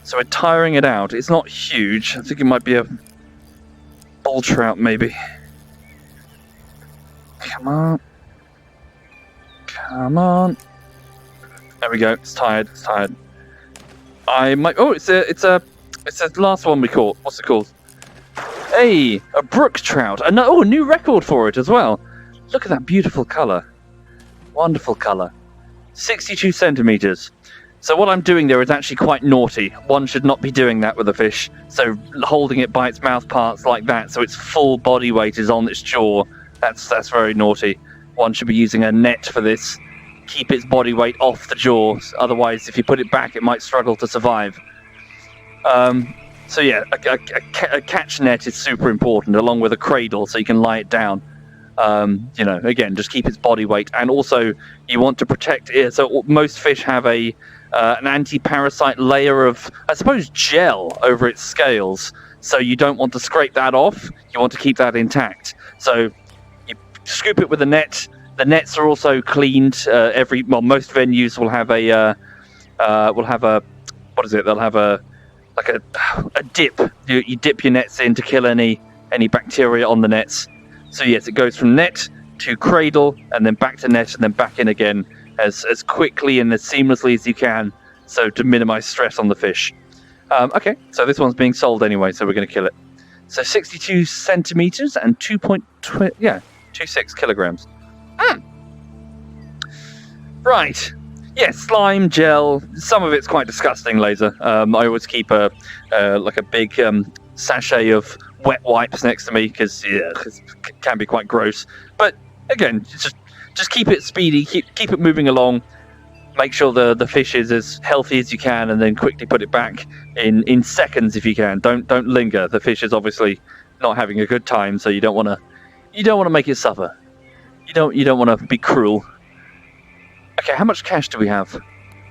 So we're tiring it out. It's not huge. I think it might be a bull trout, maybe. Come on. Come on. There we go. It's tired. It's tired. I might. Oh, it's the last one we caught. What's it called? Hey, a brook trout. A new record for it as well. Look at that beautiful color. Wonderful color. 62 centimeters. So what I'm doing there is actually quite naughty. One should not be doing that with a fish. So holding it by its mouth parts like that, so its full body weight is on its jaw. That's very naughty. One should be using a net for this. Keep its body weight off the jaw. Otherwise, if you put it back, it might struggle to survive. So yeah, a catch net is super important, along with a cradle, so you can lie it down. Again, just keep its body weight, and also you want to protect it. So most fish have an anti-parasite layer of, I suppose, gel over its scales. So you don't want to scrape that off. You want to keep that intact. So you scoop it with a net. The nets are also cleaned. Most venues will have what is it? They'll have a dip. You dip your nets in to kill any bacteria on the nets. So yes, it goes from net to cradle, and then back to net, and then back in again as quickly and as seamlessly as you can, so to minimize stress on the fish. Okay, so this one's being sold anyway, so we're going to kill it. So 62 centimeters and 26 kilograms. Right. Yes, slime, gel. Some of it's quite disgusting, Laser. I always keep a big sachet of wet wipes next to me because it can be quite gross. But again, just keep it speedy, keep it moving along. Make sure the fish is as healthy as you can, and then quickly put it back in seconds if you can. Don't linger. The fish is obviously not having a good time, so you don't want to make it suffer. You don't want to be cruel. Okay, how much cash do we have?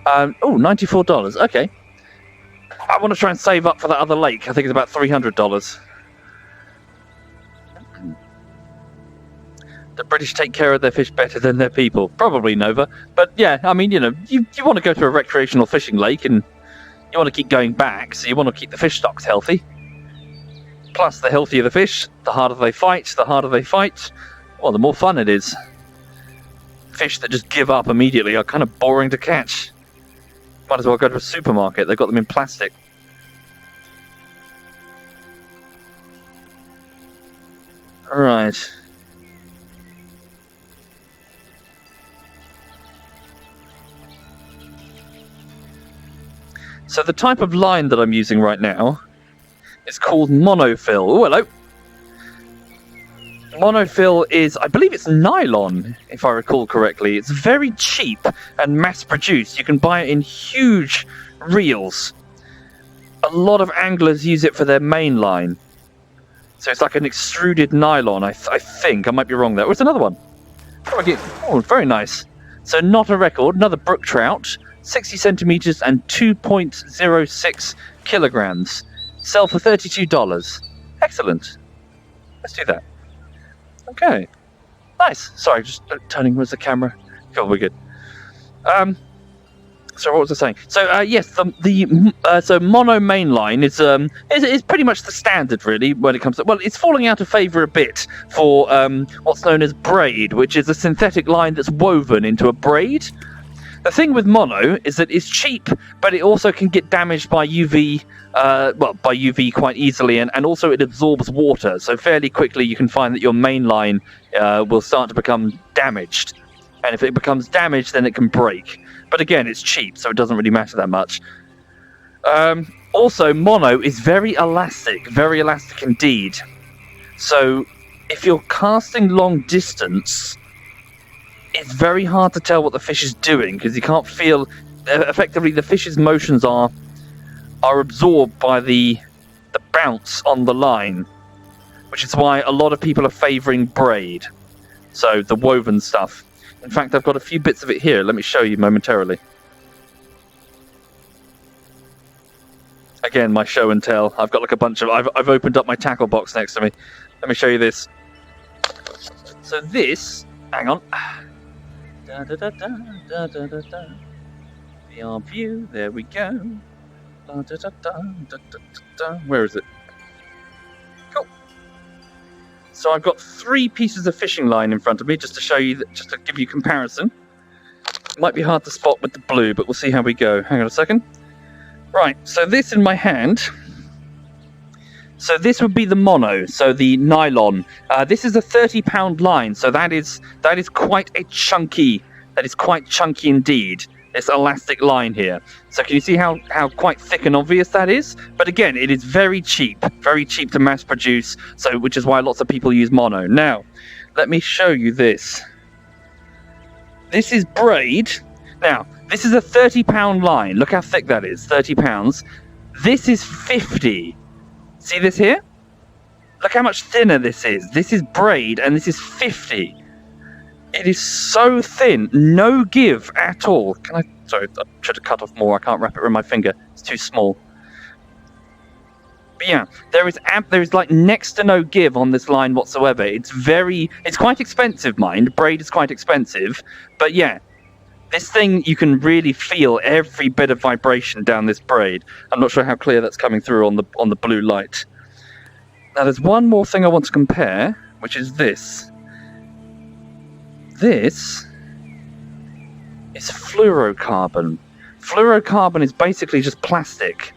$94. Okay. I want to try and save up for that other lake. I think it's about $300. The British take care of their fish better than their people. Probably, Nova. But yeah, I mean, you want to go to a recreational fishing lake, and you want to keep going back, so you want to keep the fish stocks healthy. Plus, the healthier the fish, the harder they fight. Well, the more fun it is. Fish that just give up immediately are kind of boring to catch. Might as well go to a supermarket. They've got them in plastic. Alright. So the type of line that I'm using right now is called monofill. Oh, hello. Monofill is, I believe it's nylon, if I recall correctly. It's very cheap and mass-produced. You can buy it in huge reels. A lot of anglers use it for their main line. So it's like an extruded nylon, I think. I might be wrong there. Oh, it's another one. Oh, very nice. So not a record, another brook trout, 60 centimeters and 2.06 kilograms. Sell for $32. Excellent. Let's do that. Okay. Nice. Sorry, just turning towards the camera. Cool, we're good. So what was I saying? So yes, so mono mainline is pretty much the standard really when it comes to, well, it's falling out of favour a bit for what's known as braid, which is a synthetic line that's woven into a braid. The thing with mono is that it's cheap, but it also can get damaged by UV, by UV quite easily, and also it absorbs water. So fairly quickly you can find that your main line will start to become damaged. And if it becomes damaged, then it can break. But again, it's cheap, so it doesn't really matter that much. Also, mono is very elastic indeed. So if you're casting long distance, it's very hard to tell what the fish is doing because you can't feel. Effectively, the fish's motions are absorbed by the bounce on the line, which is why a lot of people are favouring braid. So the woven stuff. In fact, I've got a few bits of it here. Let me show you momentarily. Again, my show and tell. I've got like a bunch of. I've opened up my tackle box next to me. Let me show you this. So this. Hang on. Da, da, da, da, da, da, da, da. VR view, there we go. Da, da, da, da, da, da, da. Where is it? Cool. So I've got 3 pieces of fishing line in front of me just to show you, just to give you comparison. It might be hard to spot with the blue, but we'll see how we go. Hang on a second. Right, so this in my hand. So this would be the mono, so the nylon. This is a 30-pound line, so that is quite a chunky. That is quite chunky indeed. This elastic line here. So can you see how quite thick and obvious that is? But again, it is very cheap to mass produce. So which is why lots of people use mono. Now, let me show you this. This is braid. Now, this is a 30-pound line. Look how thick that is. 30 pounds. This is 50. See this here? Look how much thinner this is. This is braid and this is 50. It is so thin. No give at all. Sorry, I should have cut off more. I can't wrap it around my finger. It's too small. But yeah, there is like next to no give on this line whatsoever. It's quite expensive, mind. Braid is quite expensive. But yeah, this thing, you can really feel every bit of vibration down this braid. I'm not sure how clear that's coming through on the blue light. Now there's one more thing I want to compare, which is this. This is fluorocarbon. Fluorocarbon is basically just plastic.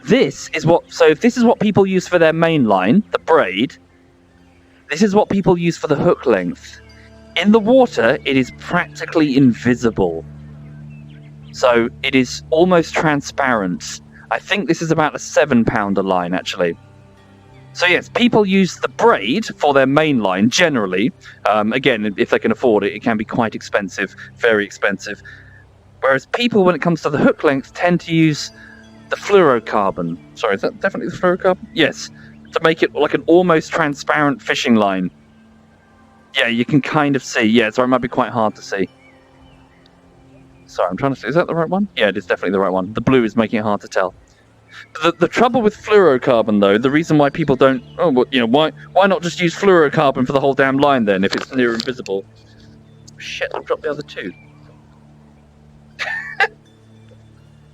This is what people use for their main line, the braid. This is what people use for the hook length. In the water, it is practically invisible. So it is almost transparent. I think this is about a 7-pounder line, actually. So yes, people use the braid for their main line, generally. Again, if they can afford it, it can be quite expensive, very expensive. Whereas people, when it comes to the hook length, tend to use the fluorocarbon. Sorry, is that definitely the fluorocarbon? Yes, to make it like an almost transparent fishing line. Yeah, you can kind of see. Yeah, so it might be quite hard to see. Sorry, I'm trying to see. Is that the right one? Yeah, it is definitely the right one. The blue is making it hard to tell. The trouble with fluorocarbon, though, the reason why people don't... Oh, well, why not just use fluorocarbon for the whole damn line, then, if it's near invisible? Shit, I've dropped the other 2.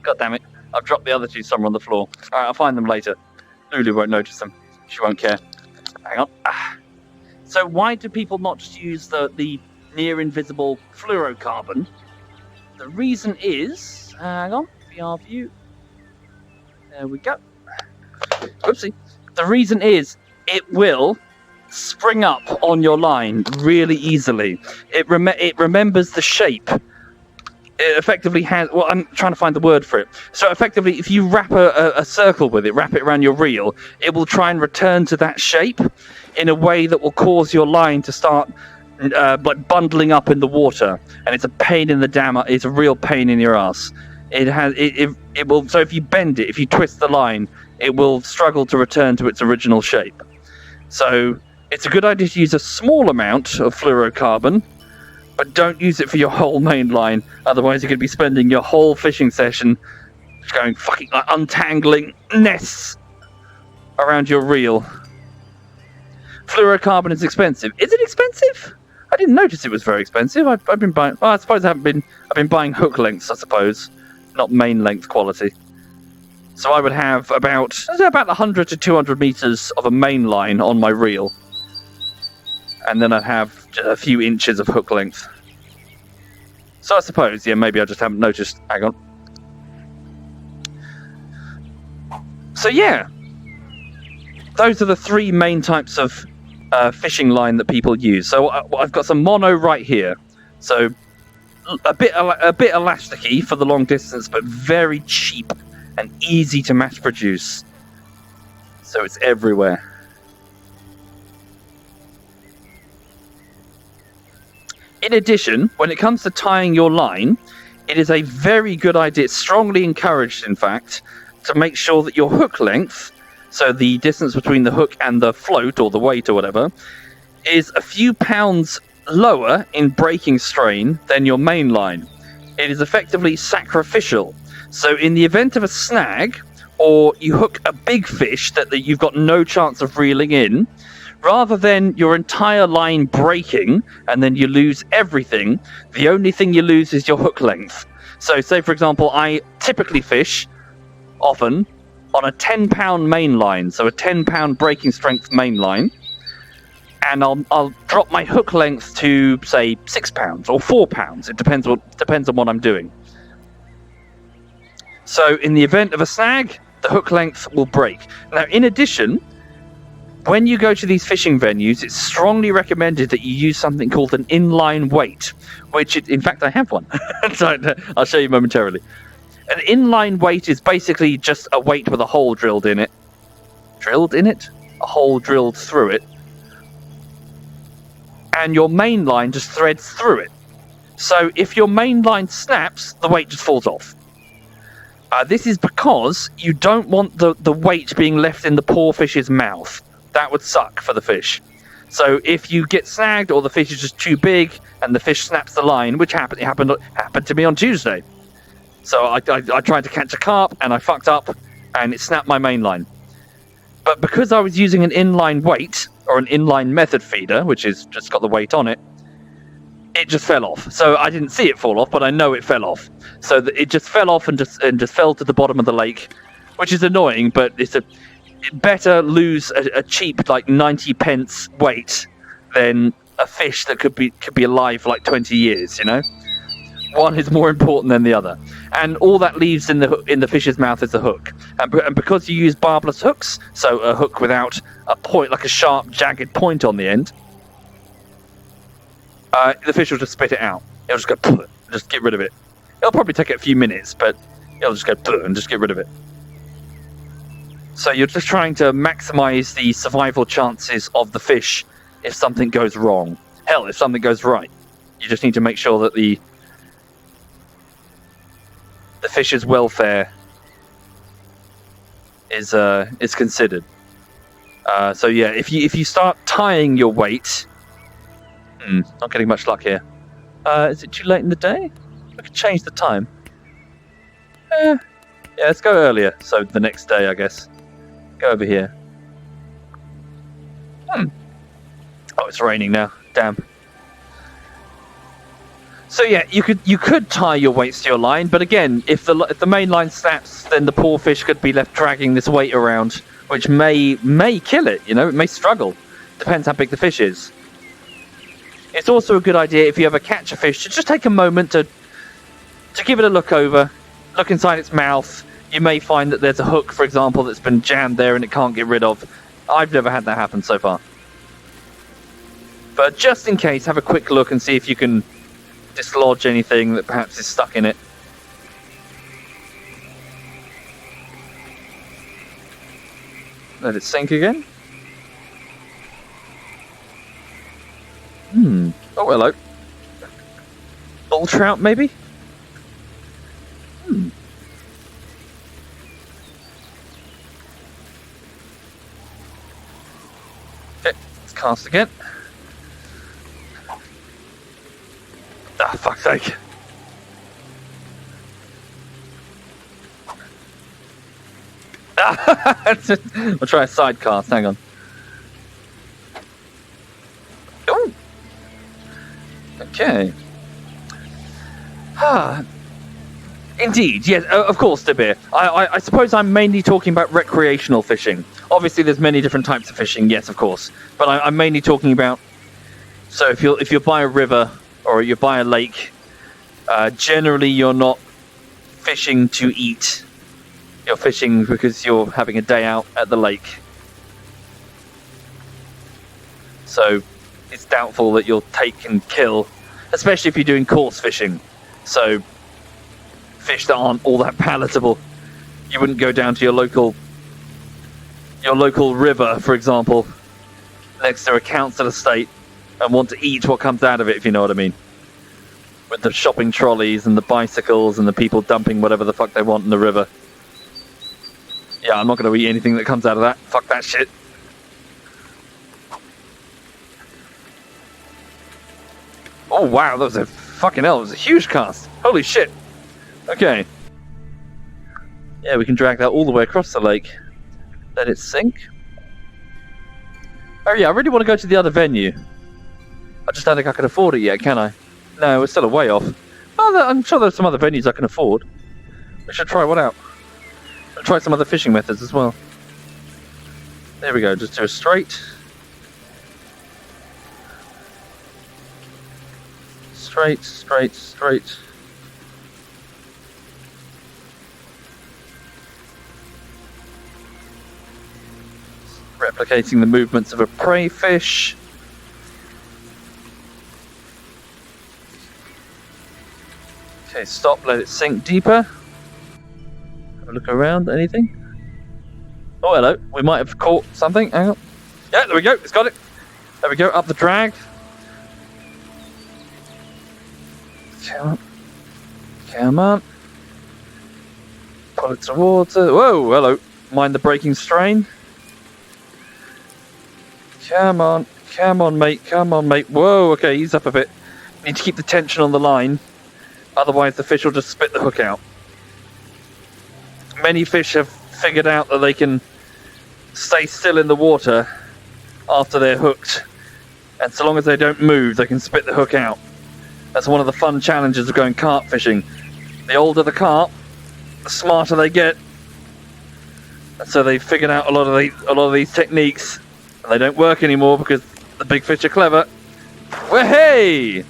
God damn it. I've dropped the other 2 somewhere on the floor. Alright, I'll find them later. Lulu won't notice them. She won't care. Hang on. So why do people not just use the near-invisible fluorocarbon? The reason is... Hang on. VR view. There we go. Whoopsie. The reason is it will spring up on your line really easily. It remembers the shape it effectively has... Well, I'm trying to find the word for it. So effectively, if you wrap a circle with it, wrap it around your reel, it will try and return to that shape in a way that will cause your line to start like bundling up in the water, and it's a pain in the damn... It's a real pain in your ass. It will... So if you bend it, if you twist the line, it will struggle to return to its original shape. So it's a good idea to use a small amount of fluorocarbon, but don't use it for your whole main line. Otherwise, you're going to be spending your whole fishing session going fucking untangling nests around your reel. Fluorocarbon is expensive. Is it expensive? I didn't notice it was very expensive. I've been buying... Well, I suppose I've been buying hook lengths, I suppose, not main length quality. So I would have about 100 to 200 meters of a main line on my reel, and then I'd have a few inches of hook length. So I suppose, yeah, maybe I just haven't noticed. Hang on. So yeah, those are the three main types of fishing line that people use. So I've got some mono right here. So a bit elasticy for the long distance, but very cheap and easy to mass produce. So it's everywhere. In addition, when it comes to tying your line, it is a very good idea, it's strongly encouraged in fact, to make sure that your hook length, so the distance between the hook and the float or the weight or whatever, is a few pounds lower in breaking strain than your main line. It is effectively sacrificial. So in the event of a snag, or you hook a big fish that you've got no chance of reeling in, rather than your entire line breaking and then you lose everything, the only thing you lose is your hook length. So say, for example, I typically fish, often, on a 10-pound main line, so a 10-pound breaking strength main line, and I'll drop my hook length to, say, 6 pounds or 4 pounds. It depends on what I'm doing. So in the event of a snag, the hook length will break. Now, in addition, when you go to these fishing venues, it's strongly recommended that you use something called an inline weight, which, in fact, I have one. So I'll show you momentarily. An inline weight is basically just a weight with a hole drilled in it. Drilled in it? A hole drilled through it. And your main line just threads through it. So if your main line snaps, the weight just falls off. This is because you don't want the weight being left in the poor fish's mouth. That would suck for the fish. So if you get snagged or the fish is just too big and the fish snaps the line, which happened to me on Tuesday. So I tried to catch a carp and I fucked up and it snapped my main line. But because I was using an inline weight or an inline method feeder, which is just got the weight on it, it just fell off. So I didn't see it fall off, but I know it fell off. So it just fell off and just fell to the bottom of the lake, which is annoying. But it better lose a cheap like 90 pence weight than a fish that could be alive for like 20 years. You know, one is more important than the other, and all that leaves in the fish's mouth is a hook. And because you use barbless hooks, so a hook without a point, like a sharp, jagged point on the end. The fish will just spit it out. It'll just go, just get rid of it. It'll probably take it a few minutes, but it'll just go and just get rid of it. So you're just trying to maximize the survival chances of the fish if something goes wrong. Hell, if something goes right, you just need to make sure that the fish's welfare is considered. So yeah, if you start tying your weight. Not getting much luck here. Is it too late in the day? We could change the time. Yeah, let's go earlier. So the next day, I guess. Go over here. Oh, it's raining now. Damn. So yeah, you could tie your weights to your line, but again, if the main line snaps, then the poor fish could be left dragging this weight around, which may kill it. You know, it may struggle. Depends how big the fish is. It's also a good idea if you ever catch a fish to just take a moment to give it a look over, look inside its mouth. You may find that there's a hook, for example, that's been jammed there and it can't get rid of. I've never had that happen so far. But just in case, have a quick look and see if you can dislodge anything that perhaps is stuck in it. Let it sink again. Oh, hello. Bull trout, maybe? Okay, let's cast again. Ah, fuck's sake. I'll try a side cast, hang on. Ooh. Okay. Indeed, yes, of course, Debir. I suppose I'm mainly talking about recreational fishing. Obviously, there's many different types of fishing, yes, of course. But I'm mainly talking about... So if you're by a river or you're by a lake, generally you're not fishing to eat. You're fishing because you're having a day out at the lake. So it's doubtful that you'll take and kill, especially if you're doing coarse fishing. So fish that aren't all that palatable. You wouldn't go down to your local river, for example, next to a council estate and want to eat what comes out of it, if you know what I mean. With the shopping trolleys and the bicycles and the people dumping whatever the fuck they want in the river. Yeah, I'm not going to eat anything that comes out of that. Fuck that shit. Oh wow, that was a fucking hell. It was a huge cast. Holy shit. Okay. Yeah, we can drag that all the way across the lake. Let it sink. Oh yeah, I really want to go to the other venue. I just don't think I can afford it yet, can I? No, we're still a way off. Oh, I'm sure there's some other venues I can afford. We should try one out. I'll try some other fishing methods as well. There we go, just do a straight. Straight, straight, straight. Replicating the movements of a prey fish. Okay, stop, let it sink deeper. Have a look around, anything? Oh, hello, we might have caught something, hang on. Yeah, there we go, it's got it. There we go, up the drag. Come on. Come on. Pull it towards it. Whoa, hello. Mind the breaking strain. Come on. Come on, mate. Come on, mate. Whoa, okay, ease up a bit. Need to keep the tension on the line. Otherwise, the fish will just spit the hook out. Many fish have figured out that they can stay still in the water after they're hooked. And so long as they don't move, they can spit the hook out. That's one of the fun challenges of going carp fishing. The older the carp, the smarter they get. And so they've figured out a lot of these techniques. And they don't work anymore because the big fish are clever. Well, hey!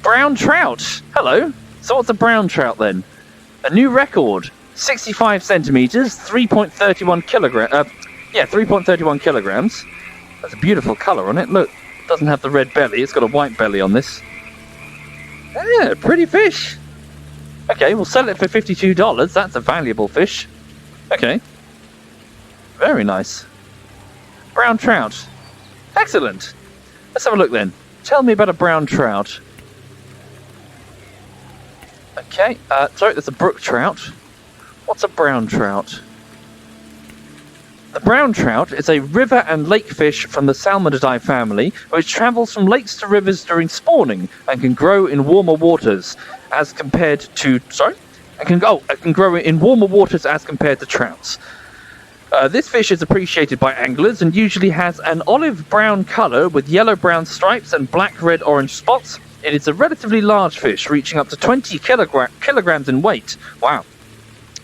Brown trout. Hello. So what's a brown trout then? A new record. 65 centimeters, 3.31 kilograms. 3.31 kilograms. That's a beautiful color on it. Look, it doesn't have the red belly. It's got a white belly on this. Yeah, pretty fish. Okay, we'll sell it for $52. That's a valuable fish. Okay. Very nice. Brown trout. Excellent. Let's have a look then. Tell me about a brown trout. Okay, sorry, there's a brook trout. What's a brown trout? The brown trout is a river and lake fish from the Salmonidae family, which travels from lakes to rivers during spawning and can grow in warmer waters as compared to... Sorry? It can grow in warmer waters as compared to trouts. This fish is appreciated by anglers and usually has an olive-brown colour with yellow-brown stripes and black, red, orange spots. It is a relatively large fish, reaching up to 20 kilograms in weight. Wow.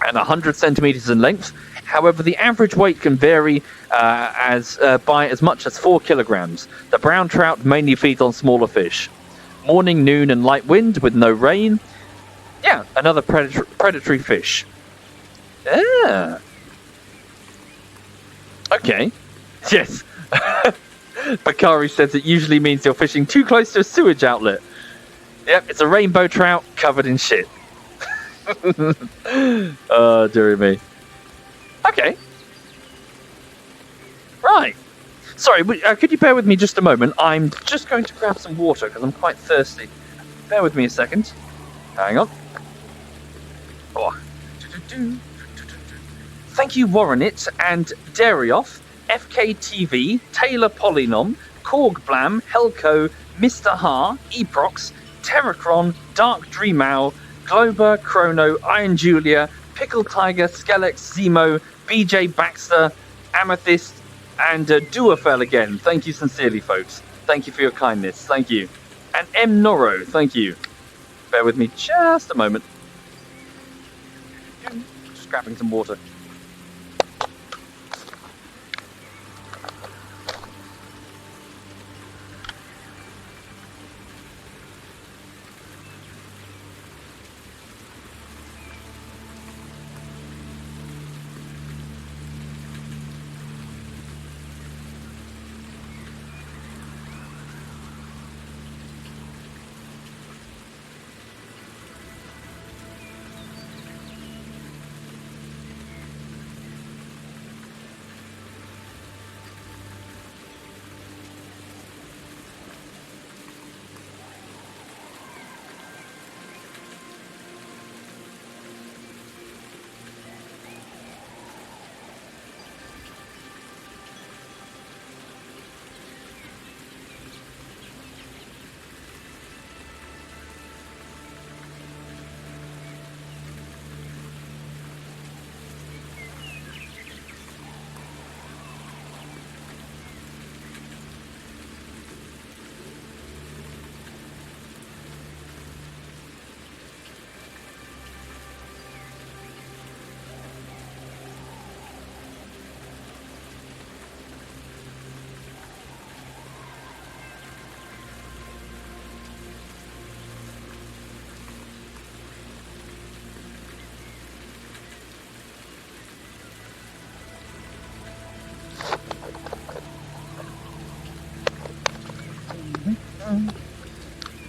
And 100 centimeters in length. However, the average weight can vary by as much as 4 kilograms. The brown trout mainly feeds on smaller fish. Morning, noon, and light wind with no rain. Yeah, another predatory fish. Yeah. Okay. Yes. Bakari says it usually means you're fishing too close to a sewage outlet. Yep, it's a rainbow trout covered in shit. Oh, dearie me. Okay. Right. Sorry, could you bear with me just a moment? I'm just going to grab some water because I'm quite thirsty. Bear with me a second. Hang on. Oh. Thank you, Warrenit and Darioff, FKTV, Taylor Polynom, Korg Blam, Helco, Mr. Ha, Eprox, Terracron, Dark Dreamow, Glober, Chrono, Iron Julia, Pickle Tiger, Skelex, Zemo, BJ Baxter, Amethyst, and Duafel again. Thank you sincerely, folks. Thank you for your kindness. Thank you. And M. Noro, thank you. Bear with me just a moment. Just grabbing some water.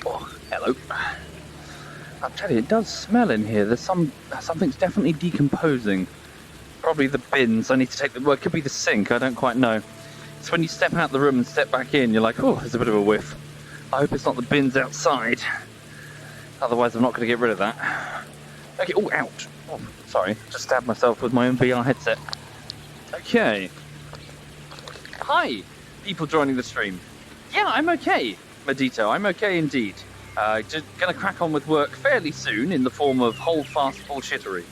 Oh, hello. I'll tell you, it does smell in here. There's something's definitely decomposing. Probably the bins. I need to take the. Well, it could be the sink. I don't quite know. It's when you step out the room and step back in, you're like, oh, there's a bit of a whiff. I hope it's not the bins outside. Otherwise, I'm not going to get rid of that. Okay. Oh, ouch. Oh, sorry. Just stabbed myself with my own VR headset. Okay. Hi, people joining the stream. Yeah, I'm okay, Medito. I'm okay indeed. Just gonna crack on with work fairly soon in the form of hold fast bullshittery.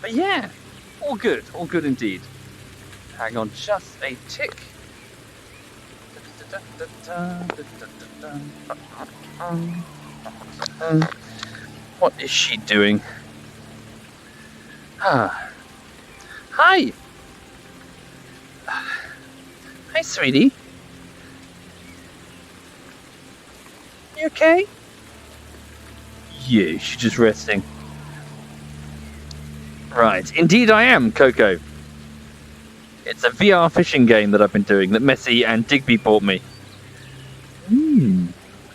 But yeah, all good indeed. Hang on just a tick. What is she doing? Hi. Hi, sweetie. You okay? Yeah, she's just resting. Right, indeed I am, Coco. It's a VR fishing game that I've been doing that Messi and Digby bought me.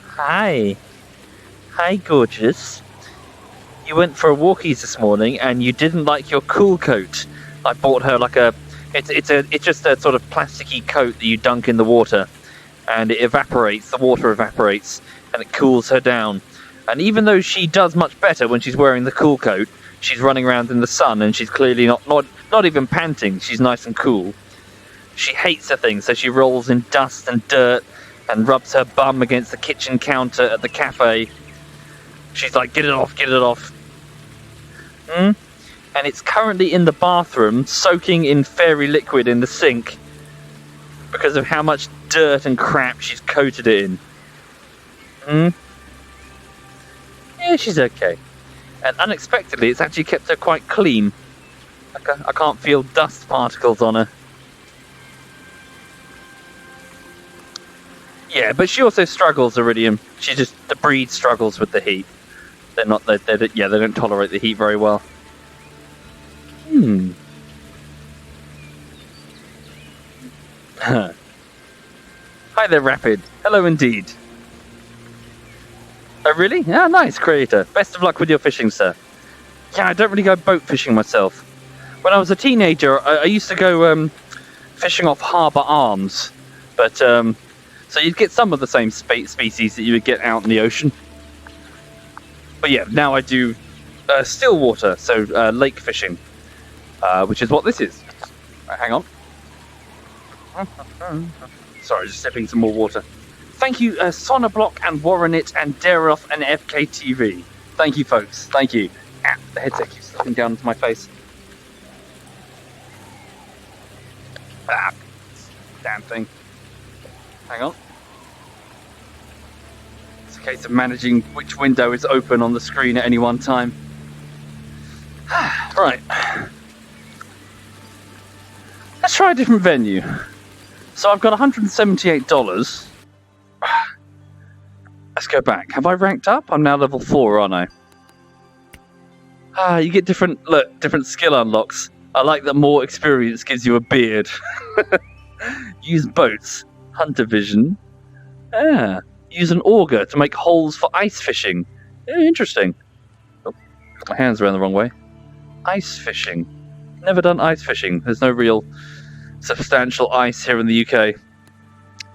Hi. Hi, gorgeous. You went for a walkies this morning and you didn't like your cool coat. I bought her like it's just a sort of plasticky coat that you dunk in the water and it evaporates, the water evaporates and it cools her down. And even though she does much better when she's wearing the cool coat, she's running around in the sun and she's clearly not even panting. She's nice and cool. She hates the thing, so she rolls in dust and dirt and rubs her bum against the kitchen counter at the cafe. She's like, get it off, get it off. And it's currently in the bathroom, soaking in fairy liquid in the sink because of how much dirt and crap she's coated it in. Yeah, she's okay. And unexpectedly, it's actually kept her quite clean. I can't feel dust particles on her. Yeah, but she also struggles, Iridium. The breed struggles with the heat. They don't tolerate the heat very well. Hi there, Rapid. Hello indeed. Oh, really? Yeah, nice, creator. Best of luck with your fishing, sir. Yeah, I don't really go boat fishing myself. When I was a teenager, I used to go fishing off harbour arms. But, so you'd get some of the same species that you would get out in the ocean. But yeah, now I do still water, so lake fishing, which is what this is. Right, hang on. Sorry, just sipping some more water. Thank you, Sonoblock and Warrenit and Dareoff and FKTV. Thank you, folks. Thank you. Ah, the headset keeps slipping down into my face. Ah, damn thing. Hang on. It's a case of managing which window is open on the screen at any one time. Right. Let's try a different venue. So I've got $178. Let's go back. Have I ranked up? I'm now level 4, aren't I? You get different skill unlocks. I like that more experience gives you a beard. Use boats. Hunter vision. Use an auger to make holes for ice fishing. Interesting. Oh, got my hands around the wrong way. Ice fishing. Never done ice fishing. There's no real substantial ice here in the UK.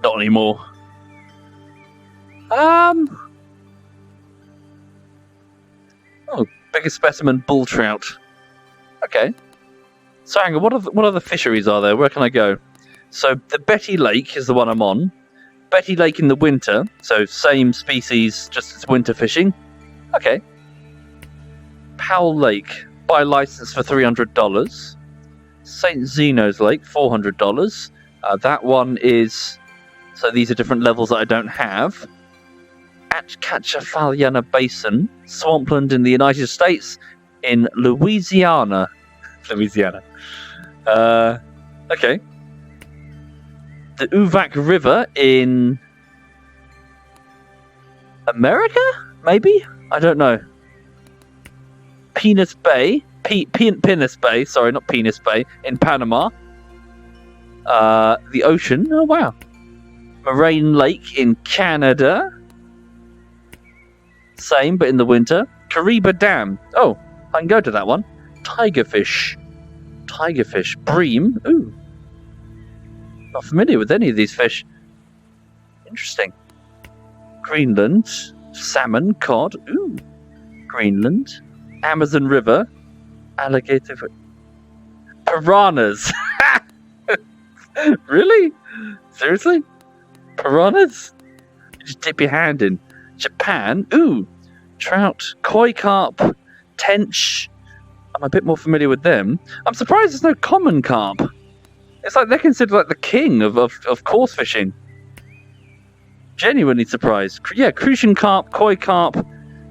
Not anymore. Oh, biggest specimen bull trout. Okay. So hang on, what other fisheries are there? Where can I go? So the Betty Lake is the one I'm on. Betty Lake in the winter, so same species, just as winter fishing. Okay. Powell Lake, buy license for $300. St. Zeno's Lake, $400. That one is... So these are different levels that I don't have. Atchafalaya Basin, swampland in the United States, in Louisiana. Okay. The Uvac River in America? Maybe? I don't know. Penis Bay. Penis Bay, sorry, not Penis Bay, in Panama. The ocean. Oh, wow. Moraine Lake in Canada. Same, but in the winter. Kariba Dam. Oh, I can go to that one. Tigerfish. Bream. Ooh. Not familiar with any of these fish. Interesting. Greenland. Salmon. Cod. Ooh. Greenland. Amazon River. Alligator. Piranhas. Really? Seriously? Piranhas? You just dip your hand in. Japan. Ooh. Trout. Koi carp. Tench. I'm a bit more familiar with them. I'm surprised there's no common carp. It's like they're considered like the king of coarse fishing. Genuinely surprised. Yeah, crucian carp, koi carp.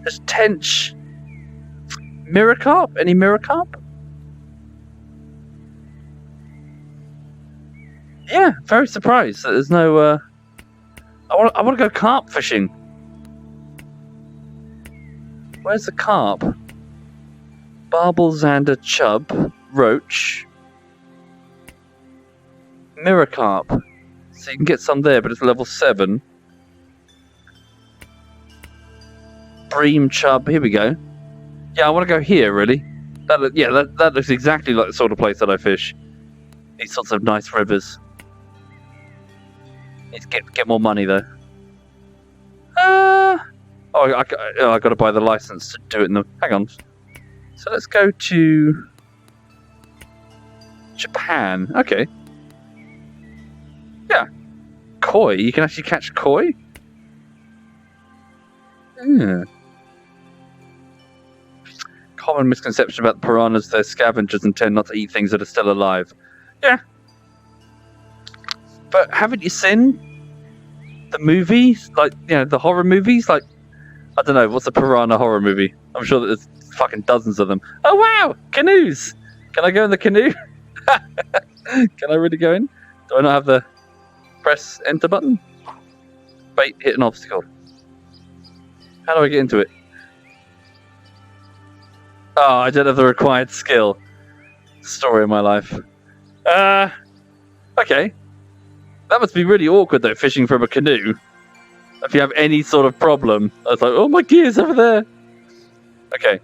There's tench. Mirror carp? Any mirror carp? Yeah, very surprised that there's no... I want to go carp fishing. Where's the carp? Barbel, zander, chub, roach, mirror carp. So you can get some there, but it's level 7. Bream, chub. Here we go. Yeah, I want to go here. Really. That looks exactly like the sort of place that I fish. These sorts of nice rivers. Need to get more money though. I got to buy the license to do it in the... Hang on. So let's go to... Japan. Okay. Yeah. Koi. You can actually catch koi? Yeah. Common misconception about the piranhas, they're scavengers and tend not to eat things that are still alive. Yeah. But haven't you seen the movies? Like, you know, the horror movies? Like, I don't know, what's a piranha horror movie? I'm sure that there's fucking dozens of them. Oh, wow! Canoes! Can I go in the canoe? Can I really go in? Do I not have the press enter button? Wait, hit an obstacle. How do I get into it? Oh, I don't have the required skill. Story of my life. Okay. That must be really awkward, though, fishing from a canoe. If you have any sort of problem, I was like, oh, my gear's over there. Okay.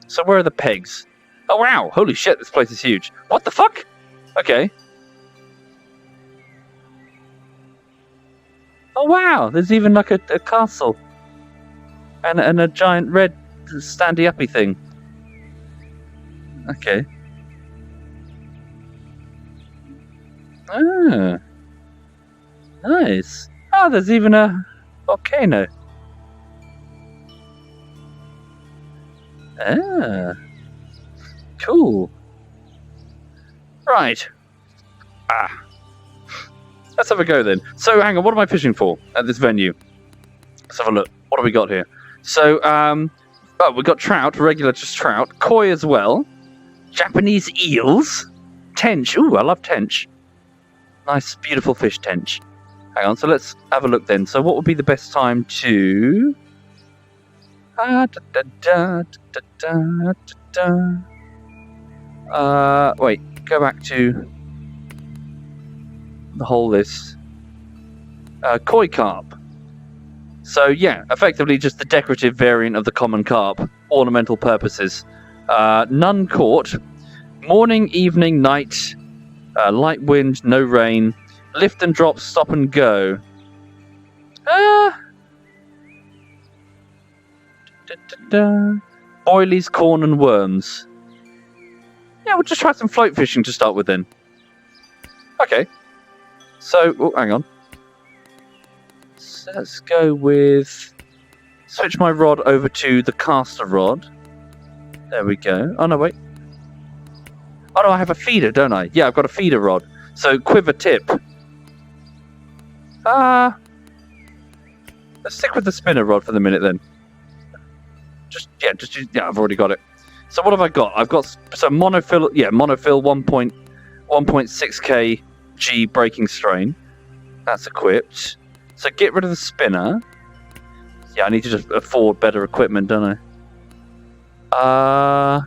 So where are the pegs? Oh, wow. Holy shit, this place is huge. What the fuck? Okay. Oh, wow. There's even like a castle. And a giant red standy-uppy thing. Okay. Ah. Nice. Oh, there's even a volcano. Ah. Cool. Right. Let's have a go then. So, hang on, what am I fishing for at this venue? Let's have a look. What have we got here? So, we've got trout, regular just trout, koi as well, Japanese eels, tench. Ooh, I love tench. Nice, beautiful fish, tench. Hang on, so let's have a look then. So, what would be the best time to... wait, go back to the whole list. Koi carp. So yeah, effectively just the decorative variant of the common carp, ornamental purposes. None caught. Morning, evening, night. Light wind, no rain. Lift and drop, stop and go. Boilies, corn and worms. Yeah, we'll just try some float fishing to start with then. Okay. So, oh, hang on. So let's go with... Switch my rod over to the caster rod. There we go. Oh, no, wait. Oh, no, I have a feeder, don't I? Yeah, I've got a feeder rod. So, quiver tip. Let's stick with the spinner rod for the minute then. Yeah, I've already got it. So what have I got? I've got monofill 1.6k G braking strain. That's equipped. So get rid of the spinner. Yeah, I need to just afford better equipment, don't I?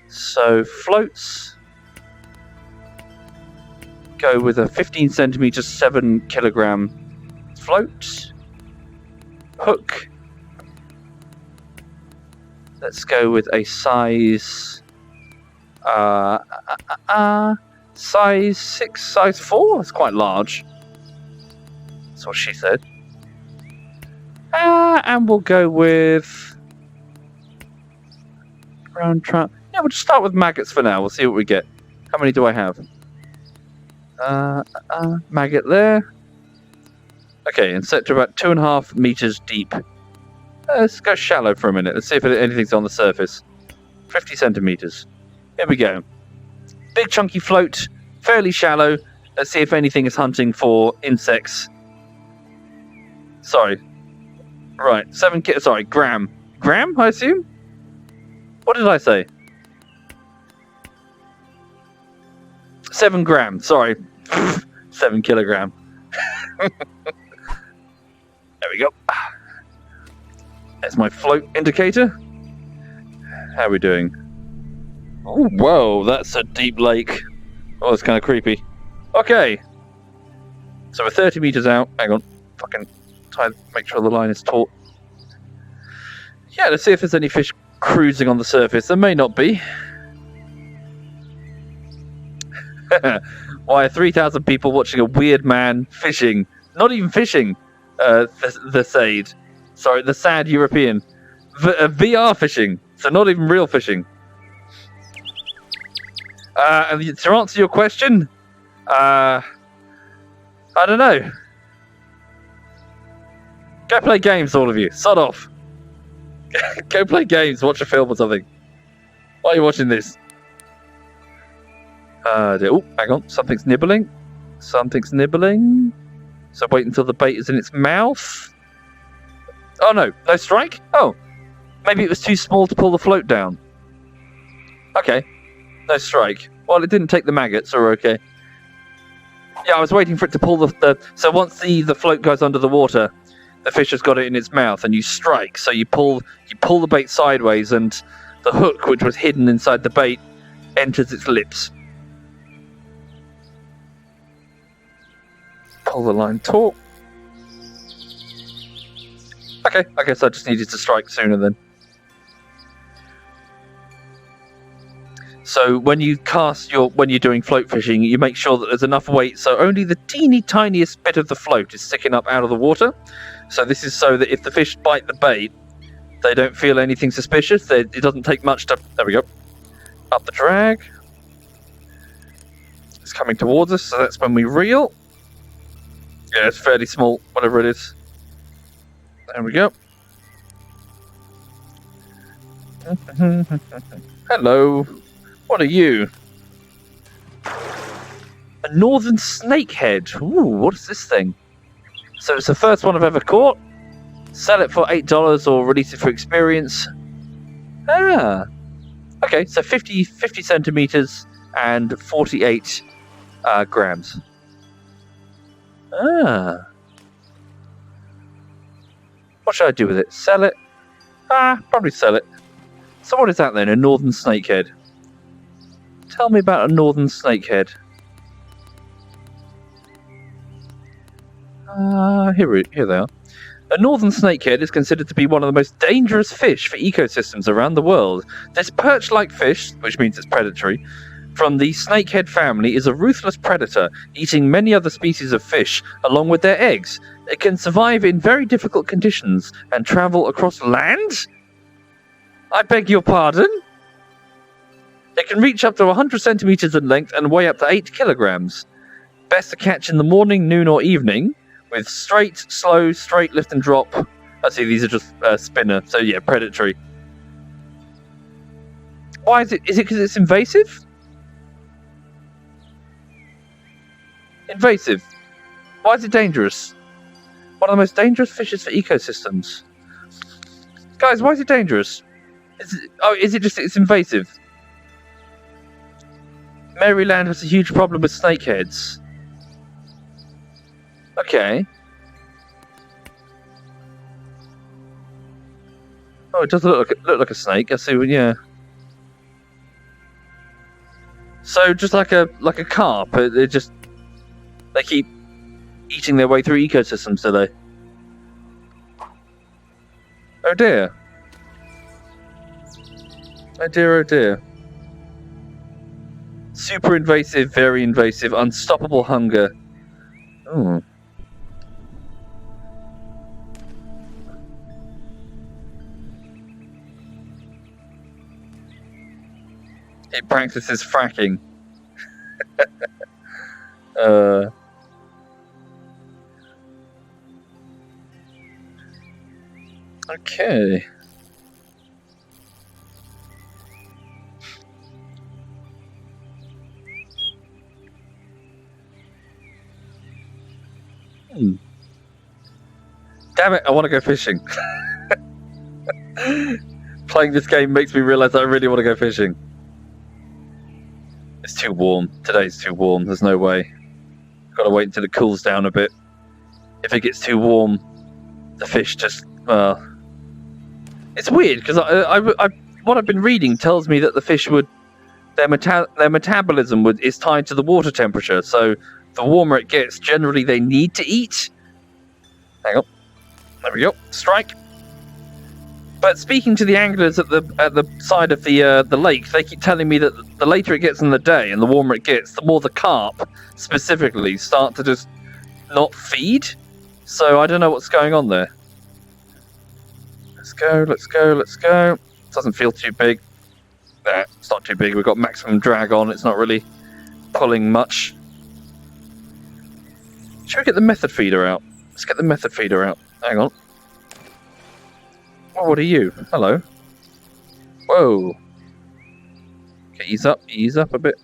So floats. Go with a 15 centimeter, 7 kilogram float. Hook. Let's go with a size size 6, size 4. That's quite large. That's what she said. And we'll go with brown trout. Yeah, we'll just start with maggots for now. We'll see what we get. How many do I have? Maggot there. Okay, and set to about 2.5 meters deep. Let's go shallow for a minute. Let's see if anything's on the surface. 50 centimeters. Here we go. Big chunky float, fairly shallow. Let's see if anything is hunting for insects. Sorry. Right, gram. Gram, I assume? What did I say? 7 grams, sorry. 7 kilogram. There we go. There's my float indicator. How are we doing? Oh, whoa, that's a deep lake. Oh, it's kind of creepy. Okay. So we're 30 meters out. Hang on. Fucking try to make sure the line is taut. Yeah, let's see if there's any fish cruising on the surface. There may not be. Why are 3,000 people watching a weird man fishing? Not even fishing. The sad European. VR fishing. So not even real fishing. And to answer your question, I don't know. Go play games, all of you. Sod off. Go play games, watch a film or something. Why are you watching this? Oh, hang on. Something's nibbling. Something's nibbling. So wait until the bait is in its mouth. Oh, no. No strike? Oh. Maybe it was too small to pull the float down. Okay. No strike. Well, it didn't take the maggots, so we're okay. Yeah, I was waiting for it to pull the so once the float goes under the water, the fish has got it in its mouth, and you strike. So you pull the bait sideways, and the hook, which was hidden inside the bait, enters its lips. Pull the line taut. Okay, I guess I just needed to strike sooner then. So when you when you're doing float fishing, you make sure that there's enough weight so only the teeny tiniest bit of the float is sticking up out of the water. So this is so that if the fish bite the bait, they don't feel anything suspicious. It doesn't take much to... There we go. Up the drag. It's coming towards us, so that's when we reel. Yeah, it's fairly small, whatever it is. There we go. Hello. What are you? A northern snakehead. Ooh, what is this thing? So it's the first one I've ever caught. Sell it for $8 or release it for experience. Ah. Okay, so 50 centimeters and 48 grams. Ah. What should I do with it? Sell it? Probably sell it. So what is that then? A northern snakehead? Tell me about a northern snakehead. Here they are. A northern snakehead is considered to be one of the most dangerous fish for ecosystems around the world. This perch-like fish, which means it's predatory, from the snakehead family is a ruthless predator, eating many other species of fish along with their eggs. It can survive in very difficult conditions and travel across land? I beg your pardon? It can reach up to 100 centimeters in length and weigh up to 8 kilograms. Best to catch in the morning, noon, or evening, with slow, straight lift and drop. I see these are just spinner, so yeah, predatory. Why is it? Is it because it's invasive? Invasive. Why is it dangerous? One of the most dangerous fishes for ecosystems. Guys, why is it dangerous? Is it just it's invasive? Maryland has a huge problem with snakeheads. Okay. Oh, it does look like a snake. I see. Yeah. So just like a carp, they keep eating their way through ecosystems, do they? Oh dear. Oh dear, oh dear. Super invasive, very invasive, unstoppable hunger. Oh. It practices fracking. Okay. Damn it, I want to go fishing. Playing this game makes me realise that I really want to go fishing. It's too warm. Today's too warm. There's no way. Got to wait until it cools down a bit. If it gets too warm, the fish just... It's weird, because what I've been reading tells me that the fish would... Their metabolism is tied to the water temperature, so the warmer it gets, generally they need to eat. Hang on. There we go. Strike. But speaking to the anglers at the side of the lake, they keep telling me that the later it gets in the day and the warmer it gets, the more the carp specifically start to just not feed. So I don't know what's going on there. Let's go, let's go, let's go. Doesn't feel too big. It's not too big. We've got maximum drag on. It's not really pulling much. Should we get the method feeder out? Let's get the method feeder out. Hang on. Oh, what are you? Hello. Whoa. Okay, ease up a bit.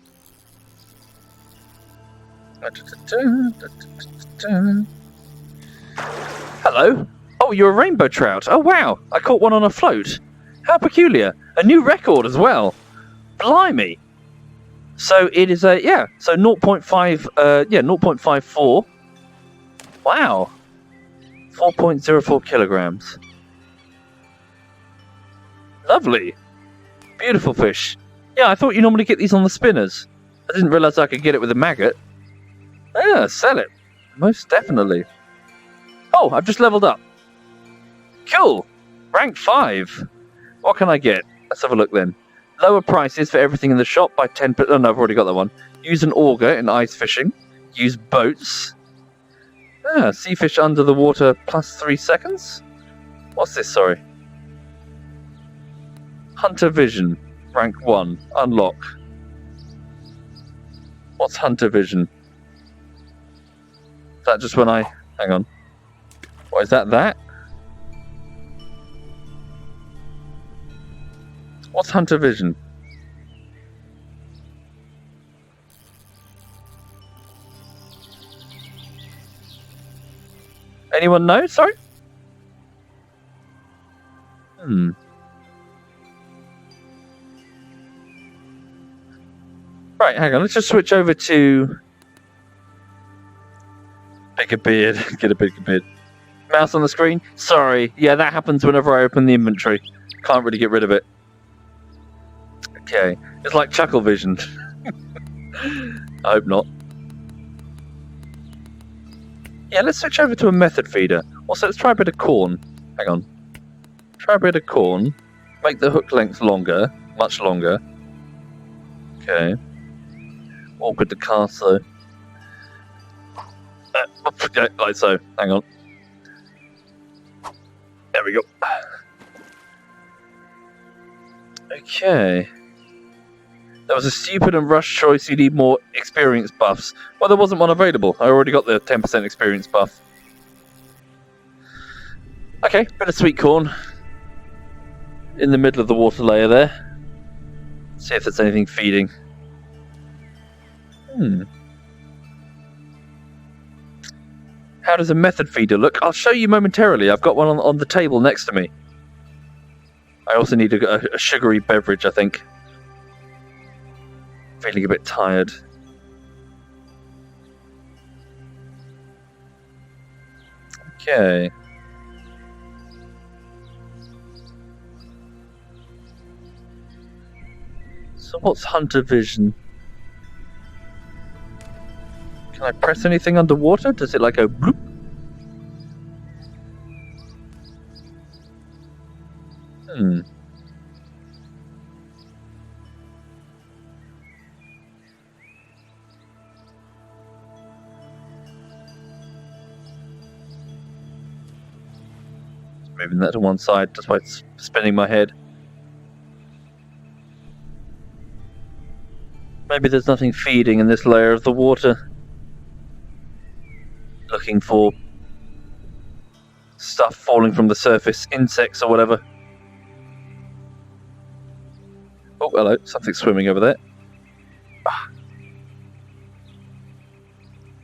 Hello. Oh, you're a rainbow trout. Oh, wow. I caught one on a float. How peculiar. A new record as well. Blimey. So it is so 0.5, 0.54. Wow. 4.04 kilograms. Lovely. Beautiful fish. Yeah, I thought you normally get these on the spinners. I didn't realise I could get it with a maggot. Yeah, sell it. Most definitely. Oh, I've just leveled up. Cool. Rank 5. What can I get? Let's have a look then. Lower prices for everything in the shop by 10%. Oh no, I've already got that one. Use an auger in ice fishing. Use boats. Sea fish under the water plus 3 seconds. What's this? Sorry. Hunter vision. Rank 1. Unlock. What's hunter vision? Is that just when I... Hang on. What is that? What's hunter vision? Anyone know? Sorry? Right, hang on. Let's just switch over to... Bigger beard. Get a bigger beard. Mouse on the screen? Sorry. Yeah, that happens whenever I open the inventory. Can't really get rid of it. Okay. It's like chuckle vision. I hope not. Yeah, let's switch over to a method feeder. Also, let's try a bit of corn. Hang on. Try a bit of corn. Make the hook length longer. Much longer. Okay. Awkward to cast, though. Okay, like so. Hang on. There we go. Okay. That was a stupid and rushed choice. You need more experience buffs. Well, there wasn't one available. I already got the 10% experience buff. Okay, bit of sweet corn. In the middle of the water layer there. See if there's anything feeding. How does a method feeder look? I'll show you momentarily. I've got one on the table next to me. I also need a sugary beverage, I think. Feeling a bit tired. Okay. So what's hunter vision? Can I press anything underwater? Does it like go bloop? Moving that to one side just by spinning my head. Maybe there's nothing feeding in this layer of the water. Looking for stuff falling from the surface, insects or whatever. Oh, hello, something's swimming over there.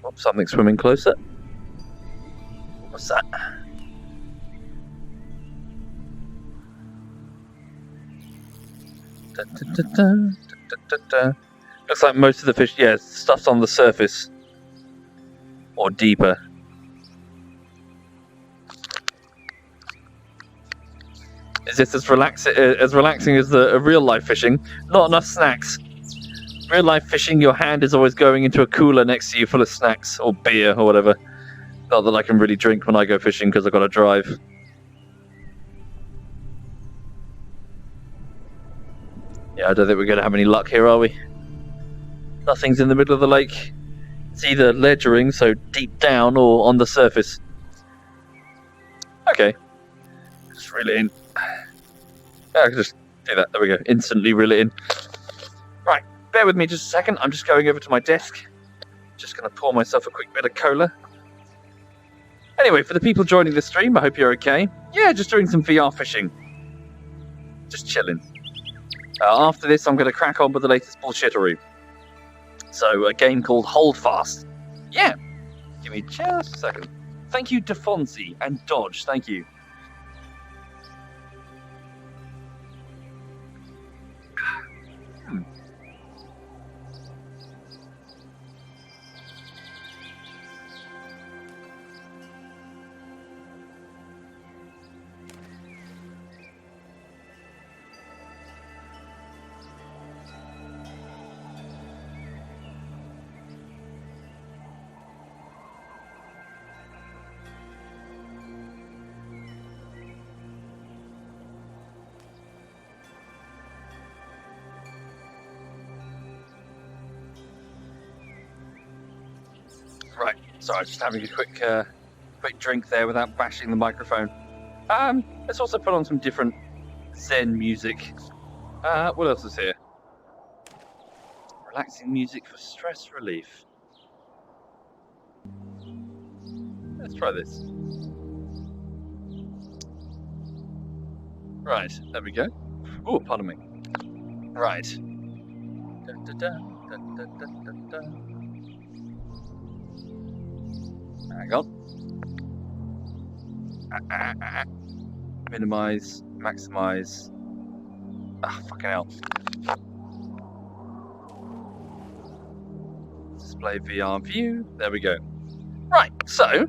Oh, something's swimming closer. What's that? Da, da, da, da, da, da. Looks like most of the fish, yeah, stuff's on the surface. Or deeper. Is this as relaxing as the real life fishing? Not enough snacks. Real life fishing, your hand is always going into a cooler next to you full of snacks or beer or whatever. Not that I can really drink when I go fishing because I've got to drive. Yeah, I don't think we're going to have any luck here, are we? Nothing's in the middle of the lake. It's either ledgering, so deep down, or on the surface. Okay. Just reel it in. I can just do that. There we go. Instantly reel it in. Right, bear with me just a second. I'm just going over to my desk. Just going to pour myself a quick bit of cola. Anyway, for the people joining the stream, I hope you're okay. Yeah, just doing some VR fishing. Just chilling. After this, I'm going to crack on with the latest bullshittery. So, a game called Hold Fast. Yeah. Give me just a second. Thank you, Defonsi and Dodge. Thank you. Right, sorry, just having a quick drink there without bashing the microphone. Let's also put on some different Zen music. What else is here? Relaxing music for stress relief. Let's try this. Right, there we go. Oh, pardon me. Right. Dun, dun, dun, dun, dun, dun, dun, dun. Hang on. Minimize, maximize. Fucking hell. Display VR view. There we go. Right, so.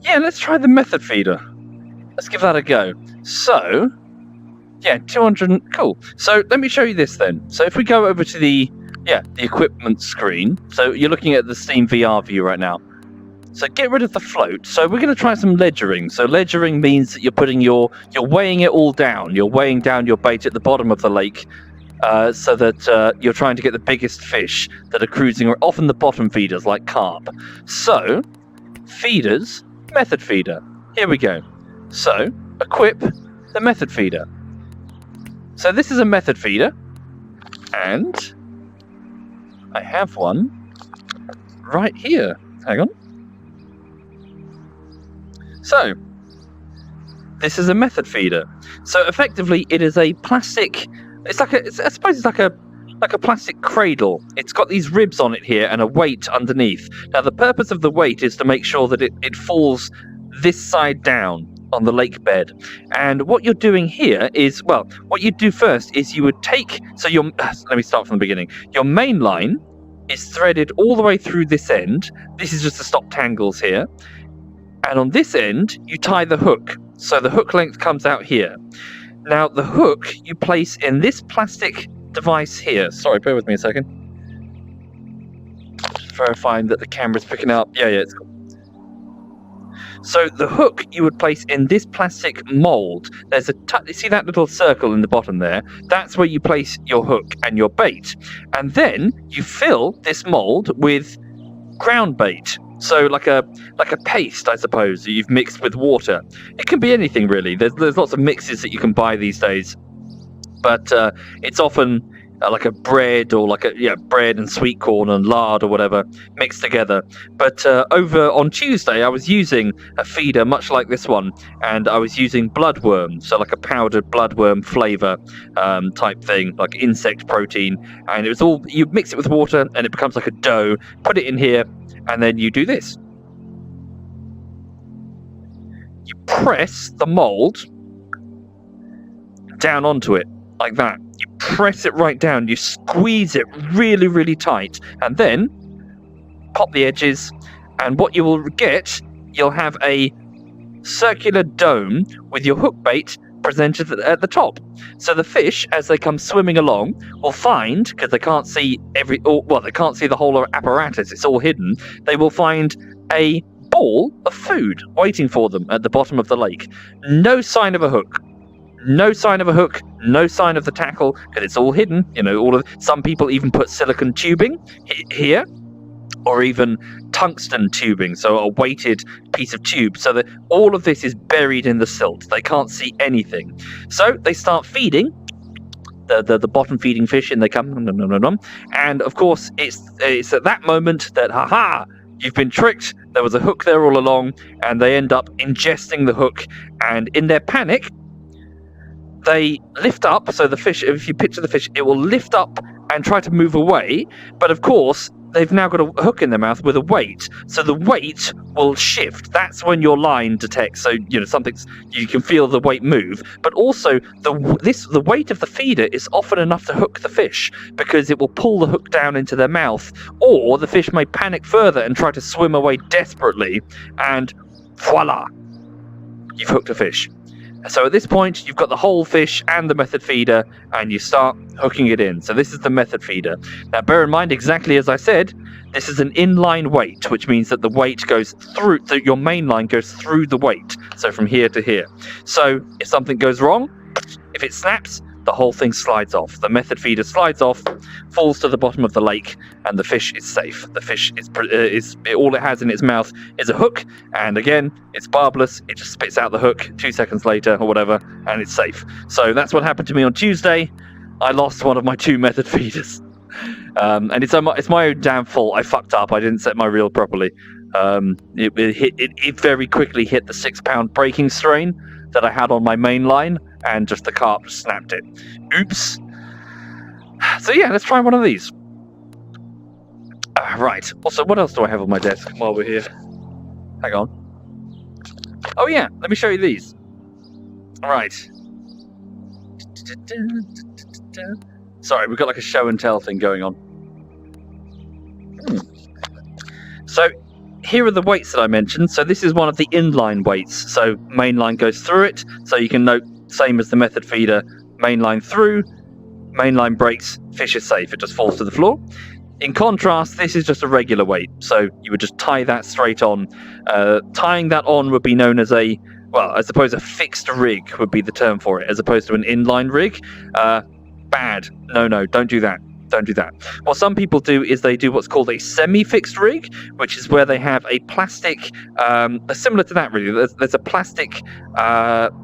Yeah, let's try the method feeder. Let's give that a go. So. Yeah, 200. Cool. So let me show you this then. So if we go over to the equipment screen. So you're looking at the Steam VR view right now. So get rid of the float. So we're going to try some ledgering. So ledgering means that you're weighing it all down. You're weighing down your bait at the bottom of the lake, so that you're trying to get the biggest fish that are cruising, or often the bottom feeders like carp. So feeders, method feeder. Here we go. So equip the method feeder. So this is a method feeder, and I have one right here. Hang on. So, this is a method feeder. So effectively, it is a plastic. I suppose it's like a plastic cradle. It's got these ribs on it here and a weight underneath. Now, the purpose of the weight is to make sure that it falls this side down on the lake bed. And what you're doing here is, well, what you do first is you would take. So let me start from the beginning. Your main line is threaded all the way through this end. This is just to stop tangles here. And on this end, you tie the hook. So the hook length comes out here. Now, the hook you place in this plastic device here. Sorry, bear with me a second. Just verifying that the camera's picking up. Yeah, it's cool. So the hook you would place in this plastic mold. There's you see that little circle in the bottom there? That's where you place your hook and your bait. And then you fill this mold with ground bait. So like a paste, I suppose, that you've mixed with water. It can be anything, really. There's lots of mixes that you can buy these days, but it's often like a bread or bread and sweet corn and lard or whatever mixed together. But over on Tuesday, I was using a feeder much like this one, and I was using bloodworm, so like a powdered bloodworm flavor type thing, like insect protein, and it was all, you mix it with water and it becomes like a dough. Put it in here. And then you do this. You press the mold down onto it, like that. You press it right down. You squeeze it really, really tight. And then pop the edges. And what you will get, you'll have a circular dome with your hook bait presented at the top. So the fish, as they come swimming along, will find, because they can't see they can't see the whole apparatus, it's all hidden, they will find a ball of food waiting for them at the bottom of the lake. No sign of a hook. No sign of a hook, no sign of the tackle, because it's all hidden. Some people even put silicone tubing here, or even tungsten tubing, so a weighted piece of tube, so that all of this is buried in the silt. They can't see anything. So they start feeding the bottom feeding fish, and they come, and of course it's at that moment that, you've been tricked. There was a hook there all along, and they end up ingesting the hook, and in their panic, they lift up. So the fish, if you picture the fish, it will lift up and try to move away, but of course they've now got a hook in their mouth with a weight, so the weight will shift. That's when your line detects. So you can feel the weight move, but also the weight of the feeder is often enough to hook the fish, because it will pull the hook down into their mouth, or the fish may panic further and try to swim away desperately, and voila, you've hooked a fish. So at this point, you've got the whole fish and the method feeder, and you start hooking it in. So this is the method feeder. Now, bear in mind, exactly as I said, this is an inline weight, which means that the weight goes through, your main line goes through the weight. So from here to here. So if something goes wrong, if it snaps, the whole thing slides off. The method feeder slides off, falls to the bottom of the lake, and the fish is safe. The fish is all it has in its mouth is a hook, and again, it's barbless. It just spits out the hook 2 seconds later or whatever, and it's safe. So that's what happened to me on Tuesday. I lost one of my 2 method feeders. And it's my own damn fault. I fucked up. I didn't set my reel properly. It very quickly hit the 6-pound breaking strain that I had on my main line, and just the carp just snapped it. Oops. So yeah, let's try one of these. Right. Also, what else do I have on my desk while we're here? Hang on. Oh yeah, let me show you these. Right. Sorry, we've got like a show and tell thing going on. So here are the weights that I mentioned. So this is one of the inline weights. So mainline goes through it. So you can note, same as the method feeder, mainline through, mainline breaks, fish is safe. It just falls to the floor. In contrast, this is just a regular weight. So you would just tie that straight on. Tying that on would be known as I suppose a fixed rig would be the term for it, as opposed to an inline rig. Bad. No, don't do that. Don't do that. What some people do is they do what's called a semi-fixed rig, which is where they have a plastic, similar to that really. There's a plastic,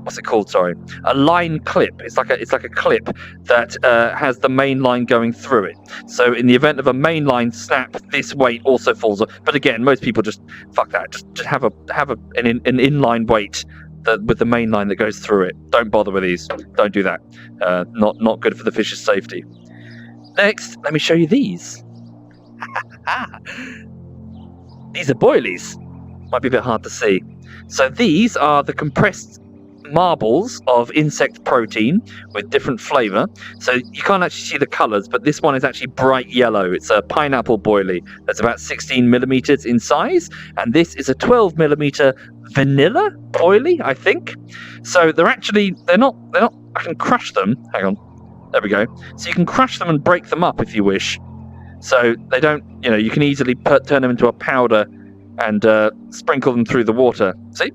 what's it called? Sorry, a line clip. It's like a clip that has the main line going through it. So in the event of a main line snap, this weight also falls off. But again, most people just fuck that. Just have an inline weight with the main line that goes through it. Don't bother with these. Don't do that. Not good for the fish's safety. Next, let me show you these. These are boilies. Might be a bit hard to see. So these are the compressed marbles of insect protein with different flavour. So you can't actually see the colours, but this one is actually bright yellow. It's a pineapple boilie that's about 16 millimeters in size, and this is a 12 millimeter vanilla boilie, I think. So they're not. I can crush them. Hang on. There we go. So you can crush them and break them up if you wish. So they don't, you can easily turn them into a powder and sprinkle them through the water. See?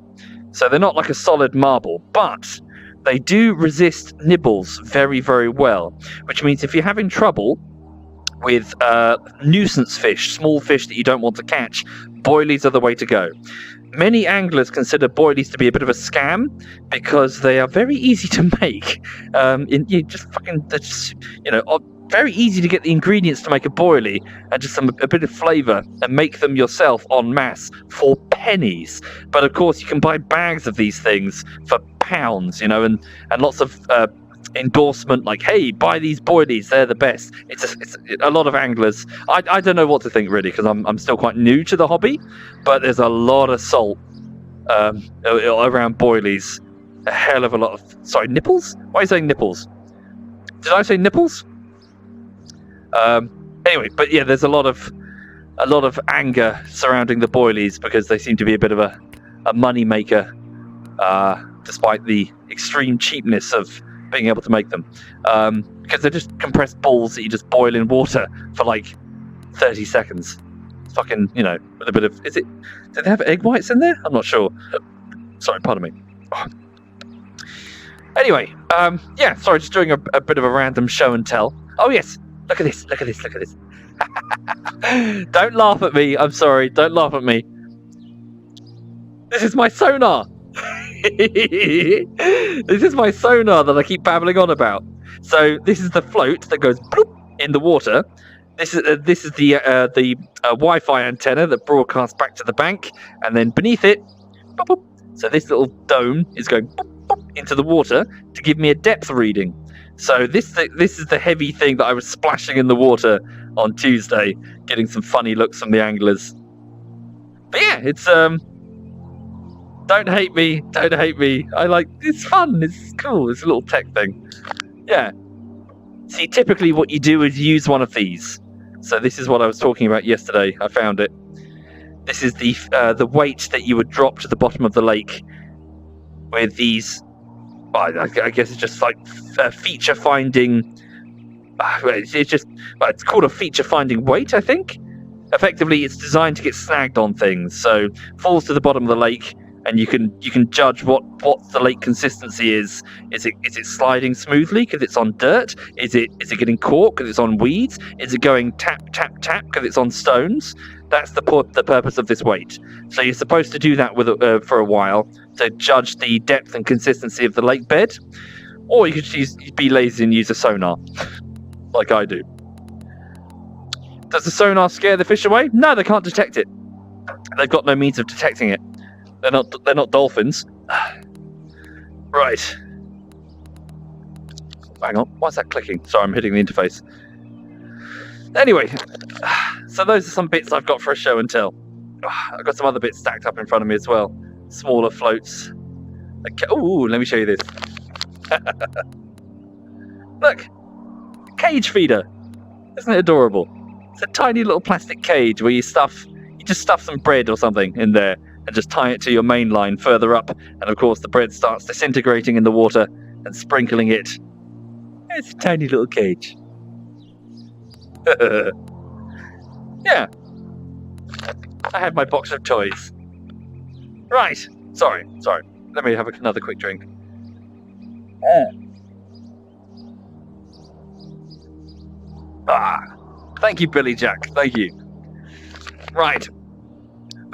So they're not like a solid marble, but they do resist nibbles very, very well, which means if you're having trouble with nuisance fish, small fish that you don't want to catch, boilies are the way to go. Many anglers consider boilies to be a bit of a scam because they are very easy to make. Very easy to get the ingredients to make a boilie and just a bit of flavour and make them yourself en masse for pennies. But of course, you can buy bags of these things for pounds, and lots of endorsement like, hey, buy these boilies, they're the best. It's a lot of anglers. I don't know what to think really, because I'm still quite new to the hobby, but there's a lot of salt around boilies. A hell of a lot of nipples? Why are you saying nipples? Did I say nipples? Anyway, but yeah, there's a lot of anger surrounding the boilies because they seem to be a bit of a money maker, despite the extreme cheapness of being able to make them, because they're just compressed balls that you just boil in water for like 30 seconds. Fucking, with a bit of, do they have egg whites in there? I'm not sure. Sorry, pardon me. Oh. Anyway, just doing a bit of a random show and tell. Oh yes, look at this. Don't laugh at me. I'm sorry. Don't laugh at me. This is my sonar. This is my sonar that I keep babbling on about. So this is the float that goes bloop in the water. This is the Wi-Fi antenna that broadcasts back to the bank, and then beneath it, boop, boop. So this little dome is going boop, boop, into the water to give me a depth reading. So this is the heavy thing that I was splashing in the water on Tuesday, getting some funny looks from the anglers. But yeah, it's Don't hate me. It's fun. It's cool. It's a little tech thing. Yeah. See, typically what you do is use one of these. So this is what I was talking about yesterday. I found it. This is the weight that you would drop to the bottom of the lake with these. I guess it's just like feature finding. It's called a feature finding weight, I think. Effectively, it's designed to get snagged on things. So falls to the bottom of the lake. and you can judge what the lake consistency is. Is it sliding smoothly because it's on dirt? Is it getting caught because it's on weeds? Is it going tap tap tap because it's on stones? That's the purpose of this weight. So you're supposed to do that for a while to judge the depth and consistency of the lake bed, or you could be lazy and use a sonar, like I do. Does the sonar scare the fish away? No, they can't detect it. They've got no means of detecting it. They're not dolphins. Right. Hang on. Why is that clicking? Sorry, I'm hitting the interface. Anyway, so those are some bits I've got for a show and tell. I've got some other bits stacked up in front of me as well. Smaller floats. Ooh, let me show you this. Look, cage feeder. Isn't it adorable? It's a tiny little plastic cage where you just stuff some bread or something in there and just tie it to your main line further up, and of course the bread starts disintegrating in the water and sprinkling it. It's a tiny little cage. Yeah. I had my box of toys. Right. Sorry. Let me have another quick drink. Thank you, Billy Jack. Thank you. Right.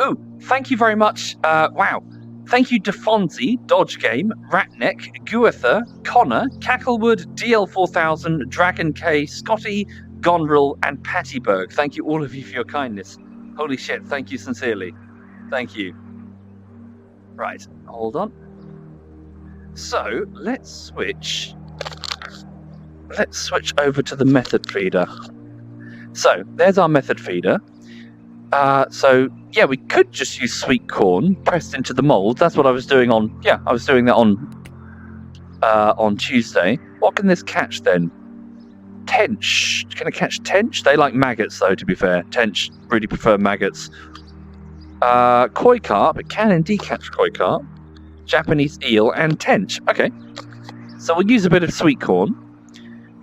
Ooh, thank you very much. Wow. Thank you, Defonzi, Dodge Game, Ratneck, Guether, Connor, Cacklewood, DL4000, Dragon K, Scotty, Gonril, and Pattyberg. Thank you, all of you, for your kindness. Holy shit, thank you sincerely. Thank you. Right, hold on. So, let's switch over to the method feeder. So, there's our method feeder. So, yeah, we could just use sweet corn pressed into the mold. That's what I was doing I was doing that on Tuesday. What can this catch then? Tench. Can it catch tench? They like maggots, though, to be fair. Tench really prefer maggots. Koi carp. It can indeed catch koi carp. Japanese eel and tench. Okay. So we'll use a bit of sweet corn.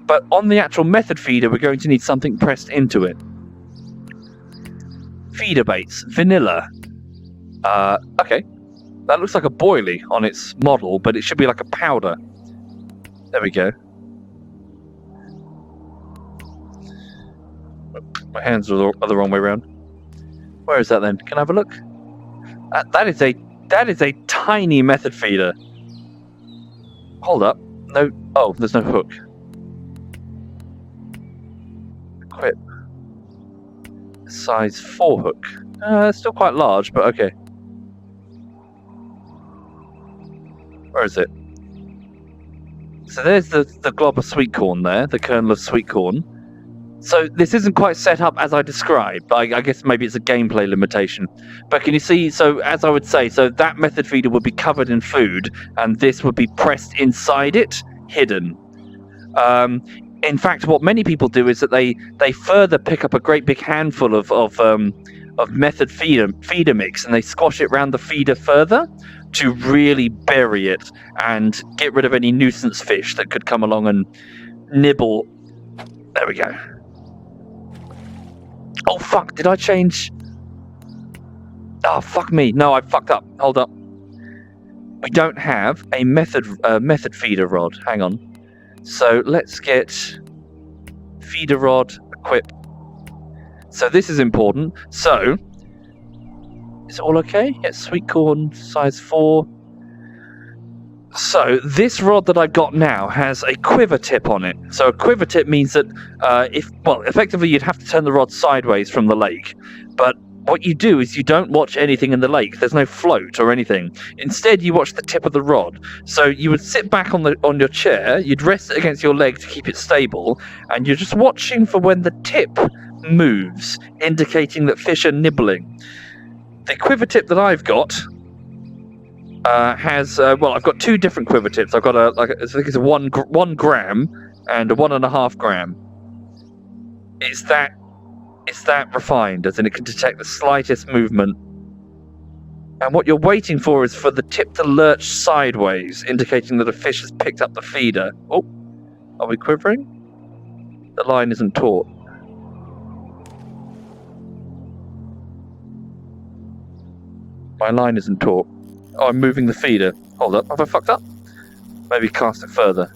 But on the actual method feeder, we're going to need something pressed into it. Feeder baits. Vanilla. Okay. That looks like a boilie on its model, but it should be like a powder. There we go. My hands are the wrong way around. Where is that then? Can I have a look? That is a tiny method feeder. Hold up. No. Oh, there's no hook. Equip. Size 4 hook. It's still quite large, but okay. Where is it? So there's the glob of sweet corn there, the kernel of sweet corn. So this isn't quite set up as I described. I guess maybe it's a gameplay limitation. But can you see, so as I would say, so that method feeder would be covered in food, and this would be pressed inside it, hidden. In fact, what many people do is that they further pick up a great big handful of method feeder mix, and they squash it around the feeder further to really bury it and get rid of any nuisance fish that could come along and nibble. There we go. Oh fuck, did I change? Oh fuck me. No, I fucked up. Hold up. We don't have a method feeder rod. Hang on. So let's get feeder rod equip. So this is important. So is it all okay? Yeah, sweet corn size 4. So this rod that I've got now has a quiver tip on it. So a quiver tip means that effectively you'd have to turn the rod sideways from the lake. But what you do is you don't watch anything in the lake. There's no float or anything. Instead, you watch the tip of the rod. So you would sit back on your chair, you'd rest it against your leg to keep it stable, and you're just watching for when the tip moves, indicating that fish are nibbling. The quiver tip that I've got has I've got 2 different quiver tips. I've got I think it's a 1 gram and a 1.5 gram. It's that refined, as in it can detect the slightest movement. And what you're waiting for is for the tip to lurch sideways, indicating that a fish has picked up the feeder. Oh, are we quivering? The line isn't taut. My line isn't taut. Oh, I'm moving the feeder. Hold up, have I fucked up? Maybe cast it further.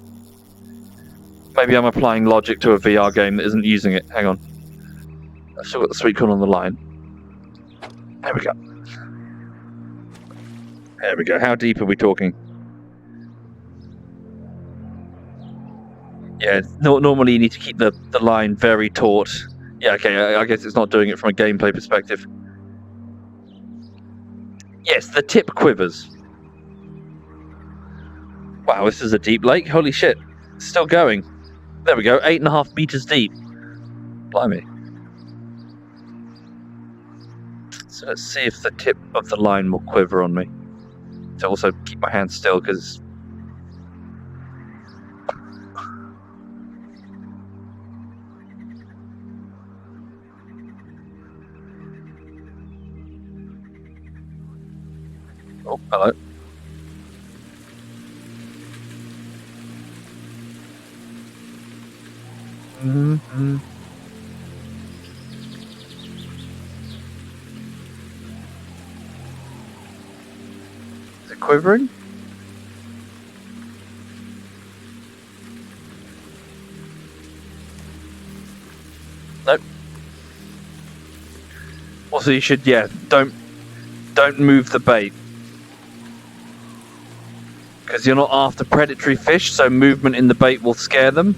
Maybe I'm applying logic to a VR game that isn't using it. Hang on. I've still got the sweet corn on the line. There we go. There we go. How deep are we talking? Yeah, normally you need to keep the line very taut. Yeah, okay, I guess it's not doing it from a gameplay perspective. Yes, the tip quivers. Wow, this is a deep lake. Holy shit. It's still going. There we go, 8.5 meters deep. Blimey. So let's see if the tip of the line will quiver on me. To also keep my hand still, because... Oh, hello. Mm-hmm. Is it quivering? Nope. Also, you should, yeah, don't move the bait. Because you're not after predatory fish, so movement in the bait will scare them.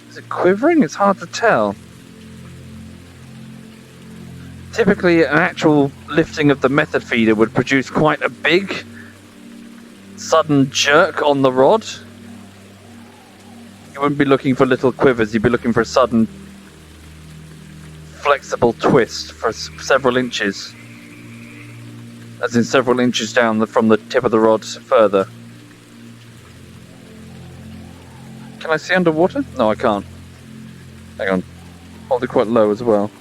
Is it quivering? It's hard to tell. Typically, an actual lifting of the method feeder would produce quite a big, sudden jerk on the rod. You wouldn't be looking for little quivers, you'd be looking for a sudden, flexible twist for several inches. As in several inches down from the tip of the rod further. Can I see underwater? No, I can't. Hang on. Hold it quite low as well.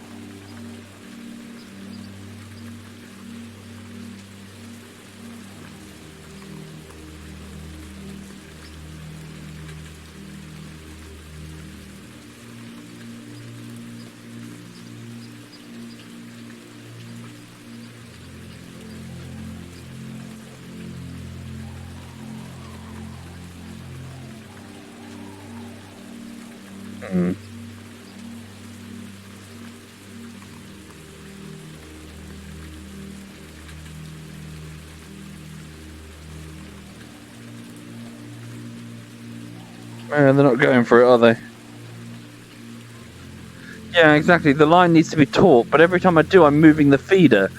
Hmm. They're not going for it, are they? Yeah, exactly. The line needs to be taut, but every time I do, I'm moving the feeder.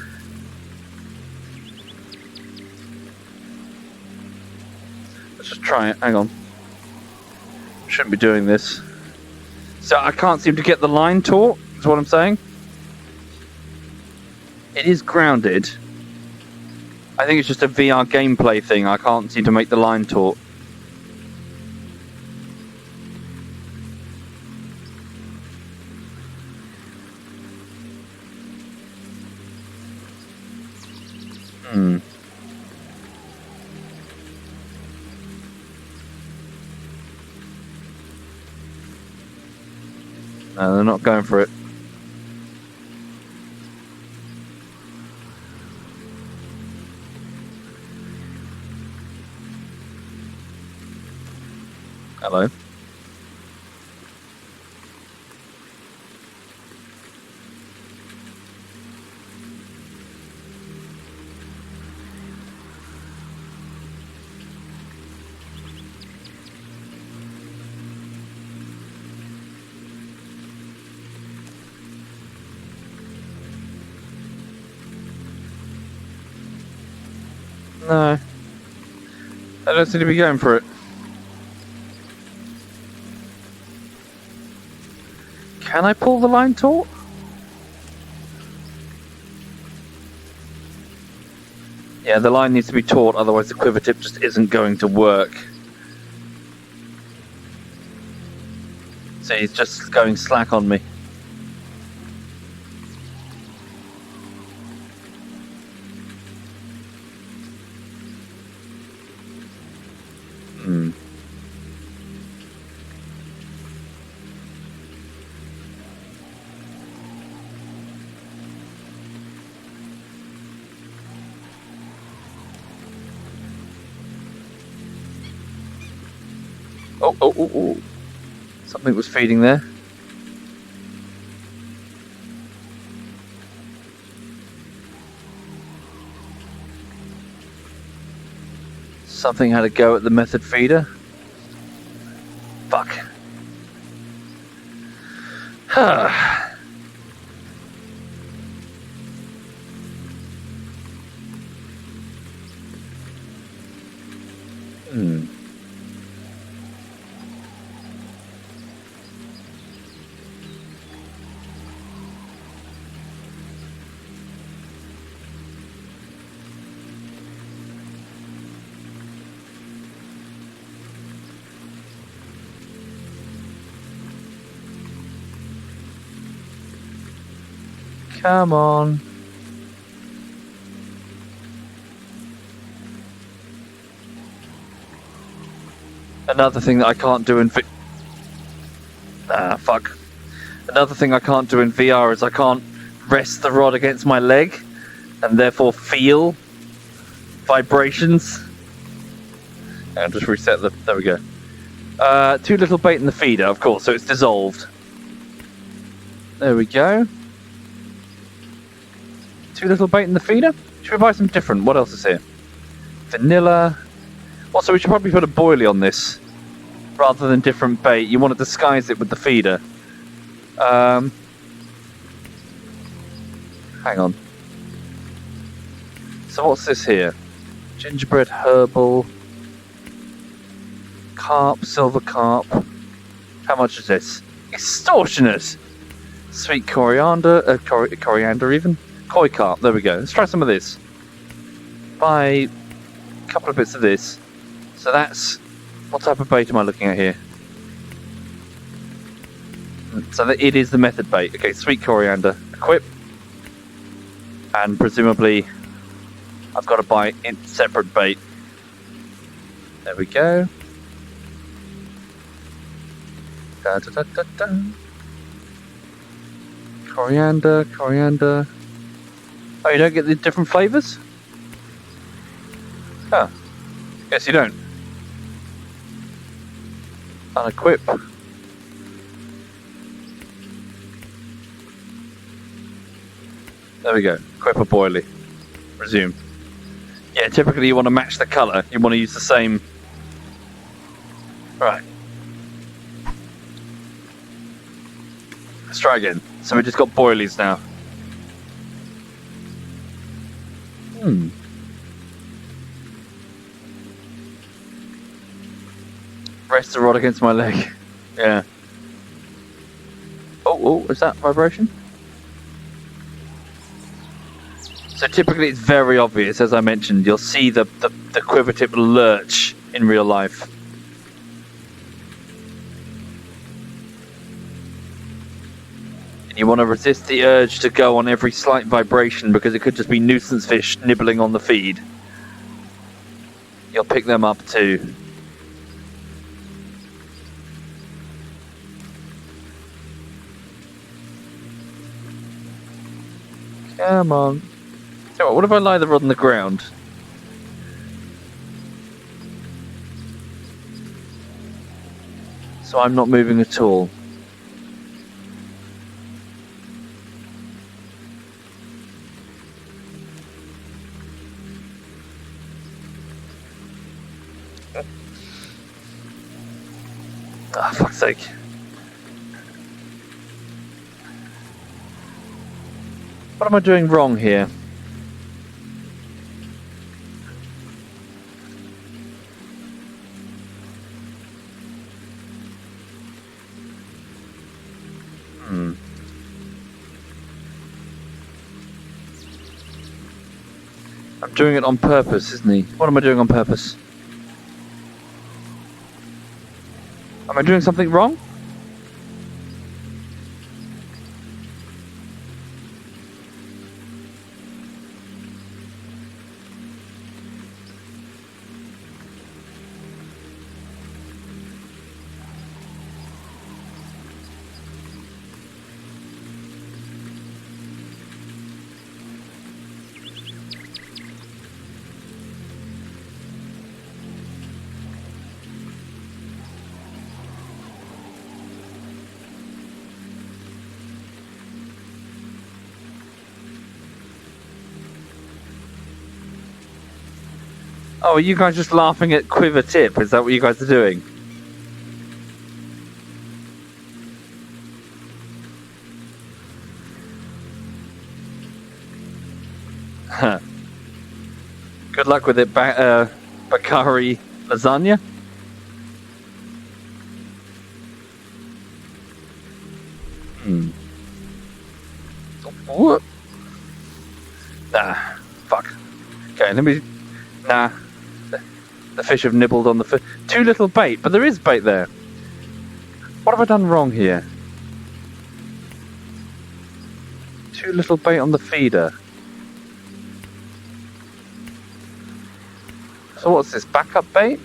Let's just try it. Hang on. Shouldn't be doing this. So I can't seem to get the line taut, is what I'm saying. It is grounded. I think it's just a VR gameplay thing. I can't seem to make the line taut. Hmm. No, they're not going for it. Hello. No. I don't seem to be going for it. Can I pull the line taut? Yeah, the line needs to be taut, otherwise the quiver tip just isn't going to work. So he's just going slack on me. Oh. Something was feeding there. Something had a go at the method feeder. Fuck. Come on. Another thing that I can't do in fuck. Another thing I can't do in VR is I can't rest the rod against my leg and therefore feel vibrations. I'll just reset the... There we go. Too little bait in the feeder, of course, so it's dissolved. There we go. Too little bait in the feeder? Should we buy some different? What else is here? Vanilla. Also, we should probably put a boilie on this rather than different bait. You want to disguise it with the feeder. Hang on. So what's this here? Gingerbread, herbal, carp, silver carp. How much is this? Extortionate! Sweet coriander, coriander even. Koi carp, there we go. Let's try some of this. Buy a couple of bits of this. So that's... What type of bait am I looking at here? So that it is the method bait. Okay, sweet coriander. Equip. And presumably I've got to buy a separate bait. There we go. Da, da, da, da, da. Coriander. Oh, you don't get the different flavours? Oh. Guess you don't. Unequip. There we go. Equip a boilie. Resume. Yeah, typically you want to match the colour. You want to use the same... Right. Let's try again. So we just got boilies now. Rest the rod against my leg. Yeah. Oh, is that vibration? So typically it's very obvious, as I mentioned. You'll see the quiver tip lurch in real life. And you want to resist the urge to go on every slight vibration because it could just be nuisance fish nibbling on the feed. You'll pick them up too. Come on. So what if I lie the rod on the ground? So I'm not moving at all. Ah, oh, fuck's sake. What am I doing wrong here? I'm doing it on purpose, isn't he? What am I doing on purpose? Am I doing something wrong? Oh, are you guys just laughing at quiver tip? Is that what you guys are doing? Good luck with it, Bakari lasagna. What? Nah, fuck. Okay, let me. Nah. The fish have nibbled on the fish. Too little bait, but there is bait there. What have I done wrong here? Too little bait on the feeder. So what's this, backup bait?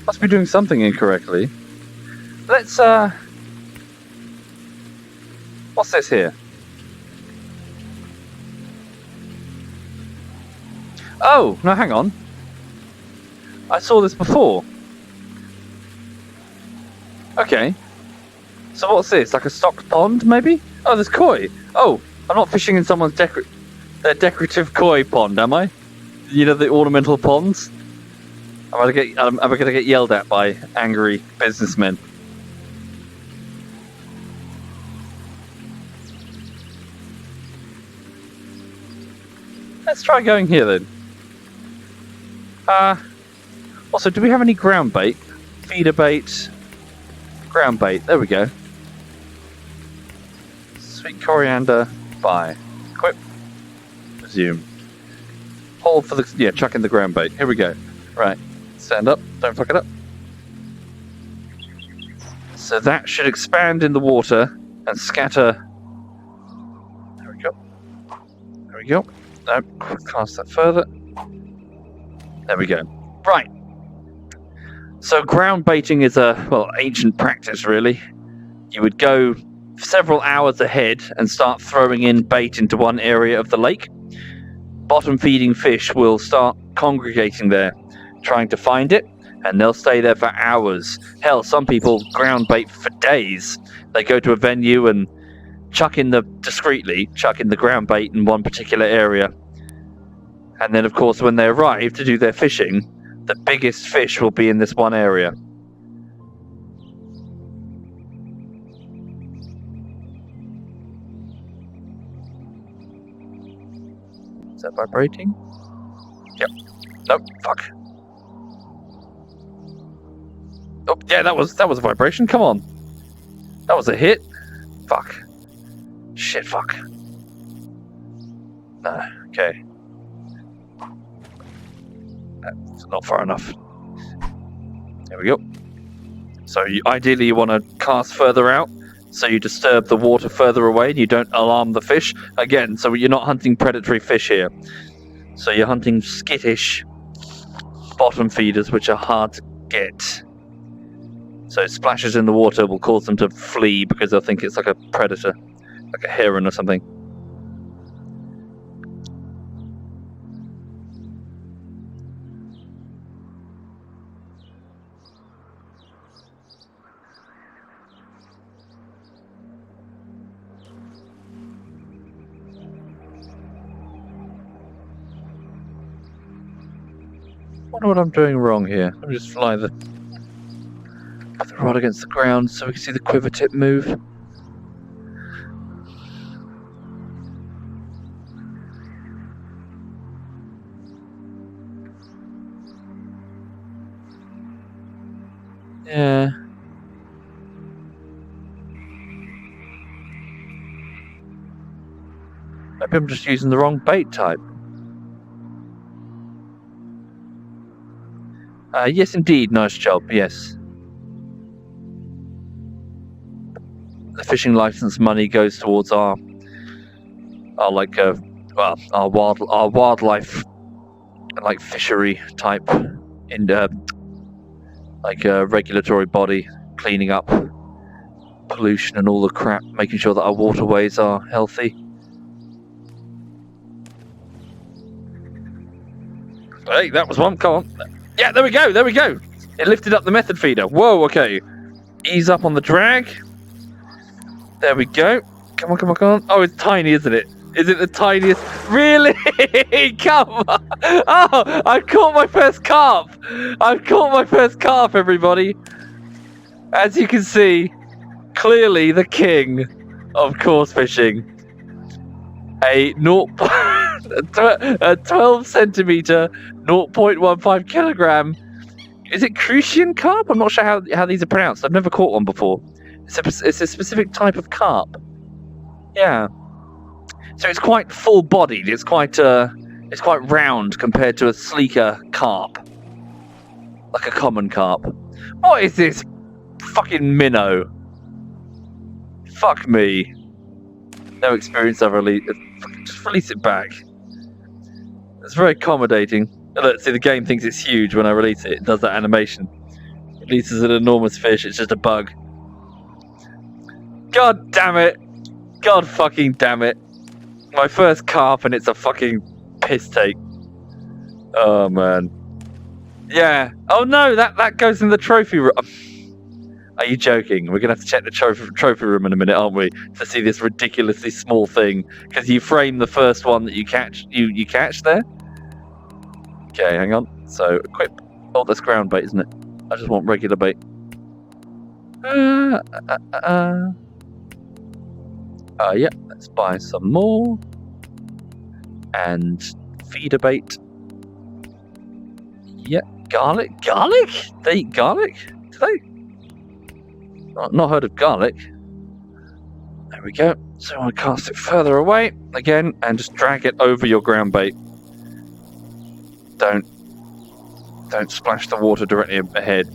Must be doing something incorrectly. Let's, what's this here? Oh, no, hang on. I saw this before. Okay. So what's this, like a stocked pond, maybe? Oh, there's koi. Oh, I'm not fishing in someone's their decorative koi pond, am I? You know, the ornamental ponds? Am I going to get yelled at by angry businessmen? Let's try going here then. Also, do we have any ground bait? Feeder bait. Ground bait. There we go. Sweet coriander. Buy. Equip. Resume. Hold for the... Yeah, chuck in the ground bait. Here we go. Right. Stand up. Don't fuck it up. So that should expand in the water and scatter... There we go. There we go. No, cast that further. There we go. Right. So ground baiting is a, well, ancient practice, really. You would go several hours ahead and start throwing in bait into one area of the lake. Bottom-feeding fish will start congregating there, trying to find it, and they'll stay there for hours. Hell, some people ground bait for days. They go to a venue and discreetly chuck in the ground bait in one particular area. And then, of course, when they arrive to do their fishing, the biggest fish will be in this one area. Is that vibrating? Yep. Nope. Fuck. Oh, yeah, that was a vibration. Come on. That was a hit. Fuck. Shit, fuck. Nah, okay. That's not far enough. There we go. So ideally you want to cast further out, so you disturb the water further away and you don't alarm the fish. Again, so you're not hunting predatory fish here. So you're hunting skittish bottom feeders, which are hard to get. So splashes in the water will cause them to flee because they'll think it's like a predator, like a heron or something. I wonder what I'm doing wrong here. Let me just fly the rod against the ground so we can see the quiver tip move. Yeah. Maybe I'm just using the wrong bait type. Yes, indeed. Nice job. Yes. The fishing license money goes towards our wildlife, like fishery type, like a regulatory body, cleaning up pollution and all the crap, making sure that our waterways are healthy. Hey, that was one. Come on. Yeah, there we go. There we go. It lifted up the method feeder. Whoa. Okay. Ease up on the drag. There we go. Come on, come on, come on. Oh, it's tiny, isn't it? Is it the tiniest? Really? Come on! Oh, I've caught my first carp! I've caught my first carp, everybody! As you can see, clearly the king of coarse fishing. A 12 centimeter, 0.15 kilogram. Is it Crucian carp? I'm not sure how these are pronounced. I've never caught one before. It's a specific type of carp. Yeah. So it's quite full-bodied. It's quite round compared to a sleeker carp, like a common carp. What is this fucking minnow? Fuck me. No experience I've released. Just release it back. It's very accommodating. Look, see, the game thinks it's huge when I release it. It does that animation. It releases an enormous fish. It's just a bug. God damn it. God fucking damn it. My first carp and it's a fucking piss take. Oh, man. Yeah. Oh, no, that goes in the trophy room. Are you joking? We're going to have to check the trophy room in a minute, aren't we? To see this ridiculously small thing. Because you frame the first one that you catch there. Okay, hang on. So, equip. Oh, that's ground bait, isn't it? I just want regular bait. Yeah, let's buy some more. And feeder bait. Yeah, garlic? Garlic? They eat garlic? Do they? Not heard of garlic. There we go. So I want to cast it further away again and just drag it over your ground bait. Don't splash the water directly ahead.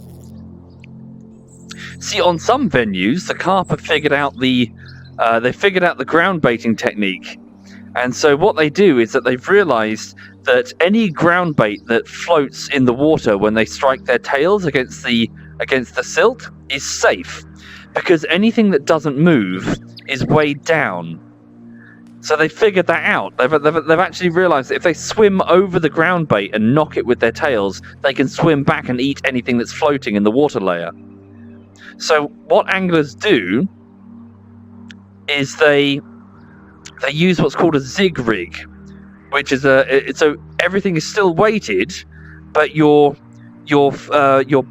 See, on some venues, the carp have figured out the ground baiting technique, and so what they do is that they've realised that any ground bait that floats in the water when they strike their tails against the silt is safe, because anything that doesn't move is weighed down. So they figured that out. They've actually realised that if they swim over the ground bait and knock it with their tails, they can swim back and eat anything that's floating in the water layer. So what anglers do is they use what's called a zig rig, which is so everything is still weighted, but your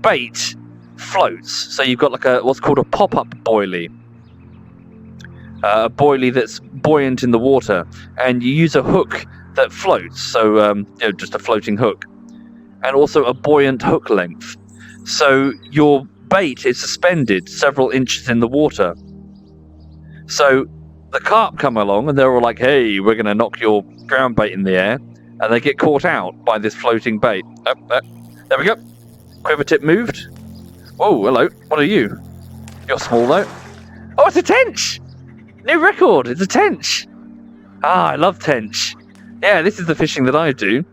bait floats. So you've got like what's called a pop-up boilie. A boilie that's buoyant in the water, and you use a hook that floats, so just a floating hook, and also a buoyant hook length. So your bait is suspended several inches in the water. So the carp come along, and they're all like, "Hey, we're going to knock your ground bait in the air," and they get caught out by this floating bait. There we go. Quiver tip moved. Whoa, hello. What are you? You're small though. Oh, it's a tench! New record, it's a tench. I love tench. Yeah, this is the fishing that I do.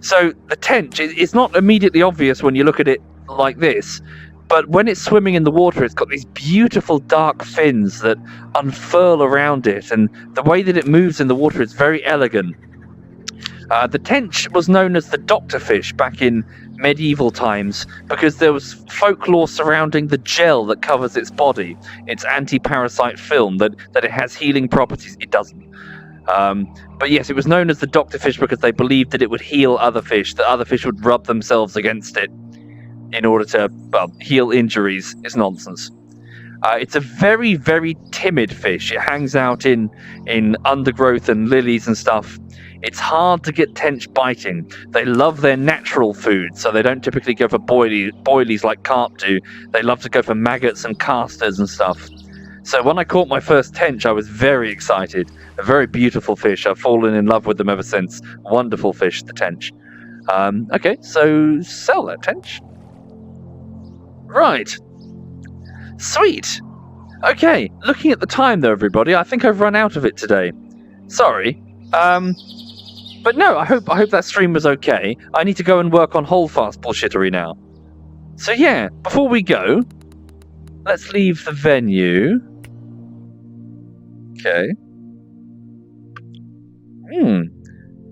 So the tench is not immediately obvious when you look at it like this, but when it's swimming in the water, it's got these beautiful dark fins that unfurl around it, and the way that it moves in the water is very elegant. The tench was known as the doctor fish back in medieval times because there was folklore surrounding the gel that covers its body, its anti-parasite film, that it has healing properties. It doesn't. But yes, it was known as the doctor fish because they believed that it would heal other fish, that other fish would rub themselves against it in order to heal injuries. It's nonsense. It's a very, very timid fish. It hangs out in undergrowth and lilies and stuff. It's hard to get tench biting. They love their natural food, so they don't typically go for boilies like carp do. They love to go for maggots and casters and stuff. So when I caught my first tench, I was very excited. A very beautiful fish. I've fallen in love with them ever since. Wonderful fish, the tench. Okay, so sell that tench. Right. Sweet. Okay, looking at the time though, everybody, I think I've run out of it today. Sorry. But no, I hope that stream was okay. I need to go and work on Holdfast bullshittery now. So yeah, before we go, let's leave the venue. Okay.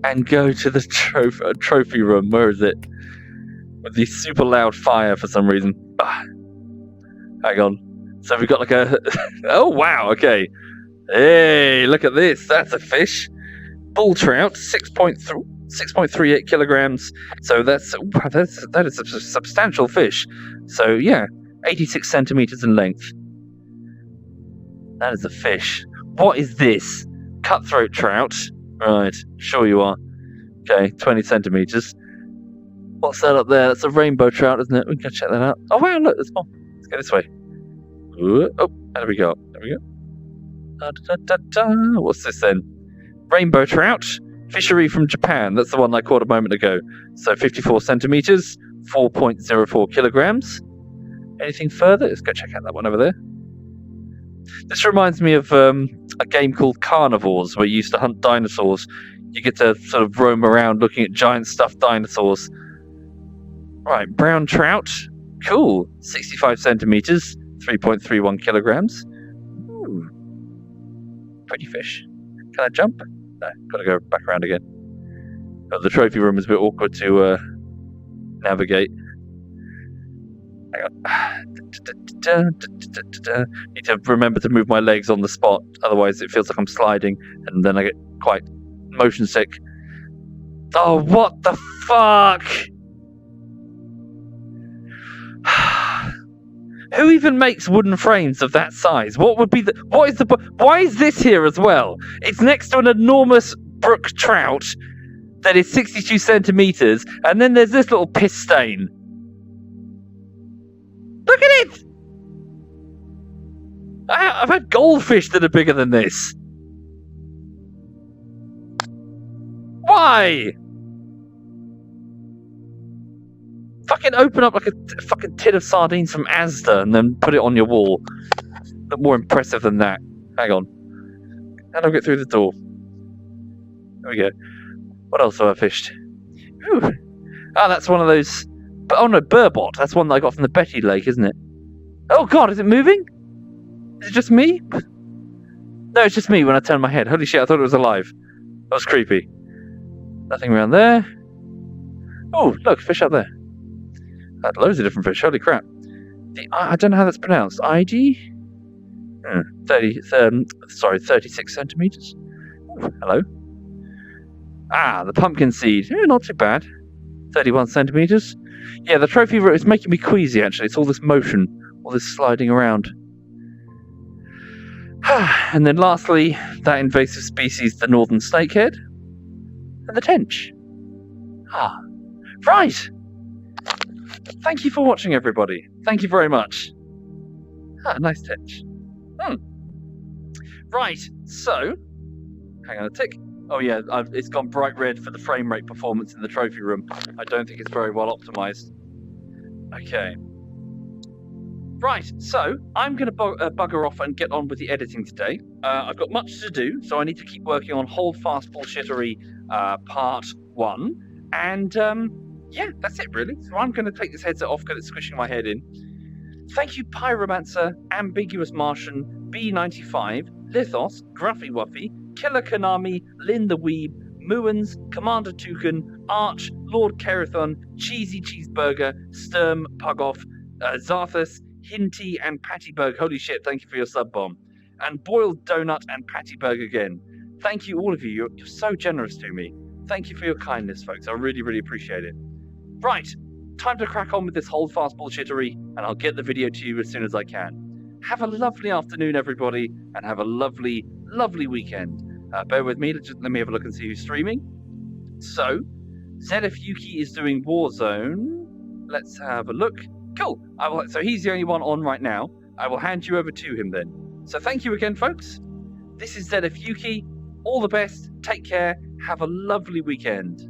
And go to the trophy room. Where is it? With the super loud fire for some reason. Hang on. So we've got like a... Oh, wow, okay. Hey, look at this. That's a fish. Bull trout, 6.38 kilograms. So that is a substantial fish. So yeah, 86 centimeters in length. That is a fish. What is this? Cutthroat trout. Right, sure you are. Okay, 20 centimeters. What's that up there? That's a rainbow trout, isn't it? We can check that out. Oh, wow, look, there's more. Let's go this way. Oh, there we go. There we go. What's this then? Rainbow trout. Fishery from Japan. That's the one I caught a moment ago. So 54 centimeters, 4.04 kilograms. Anything further? Let's go check out that one over there. This reminds me of a game called Carnivores, where you used to hunt dinosaurs. You get to sort of roam around looking at giant stuffed dinosaurs. Right, brown trout. Cool. 65 centimeters, 3.31 kilograms. Ooh. Pretty fish. Can I jump? No, gotta go back around again. Oh, the trophy room is a bit awkward to navigate. Hang on. Need to remember to move my legs on the spot, otherwise it feels like I'm sliding, and then I get quite motion sick. Oh, what the fuck? Who even makes wooden frames of that size? Why is this here as well? It's next to an enormous brook trout that is 62 centimeters, and then there's this little piss stain. Look at it! I've had goldfish that are bigger than this. Why? Fucking open up like a fucking tin of sardines from Asda and then put it on your wall. Look more impressive than that. Hang on. How do I get through the door? There we go. What else have I fished? Ooh. Oh, that's one of those... Oh no, burbot. That's one that I got from the Betty Lake, isn't it? Oh god, is it moving? Is it just me? No, it's just me when I turn my head. Holy shit, I thought it was alive. That was creepy. Nothing around there. Oh, look, fish up there. Had loads of different fish. Holy crap! I don't know how that's pronounced. ID. 36 centimeters. Ooh, hello. Ah, the pumpkin seed. Not too bad. 31 centimeters. Yeah, the trophy is making me queasy. Actually, it's all this motion, all this sliding around. And then lastly, that invasive species, the northern snakehead, and the tench. Ah, right. Thank you for watching, everybody. Thank you very much. Ah, nice tench. Right, so, hang on a tick. Oh yeah, it's gone bright red for the frame rate performance in the trophy room. I don't think it's very well optimized. Okay. Right, so I'm going to bugger off and get on with the editing today. I've got much to do, so I need to keep working on Hold Fast Bullshittery Part 1. And yeah, that's it really. So I'm going to take this headset off because it's squishing my head in. Thank you, Pyromancer, Ambiguous Martian, B95, Lithos, Gruffy Wuffy, Killer Konami, Lynn the Weeb, Muans, Commander Toucan, Arch, Lord Kerathon, Cheesy Cheeseburger, Sturm, Pugoff, Zarthus, Hinty, and Pattyberg. Holy shit, thank you for your sub bomb. And Boiled Donut and Pattyberg again. Thank you, all of you. You're so generous to me. Thank you for your kindness, folks. I really, really appreciate it. Right, time to crack on with this Hold Fast Bullshittery, and I'll get the video to you as soon as I can. Have a lovely afternoon, everybody, and have a lovely, lovely weekend. Bear with me, let me have a look and see who's streaming. So, ZF Yuki is doing Warzone. Let's have a look. Cool. So he's the only one on right now. I will hand you over to him then. So thank you again, folks. This is ZF Yuki. All the best. Take care. Have a lovely weekend.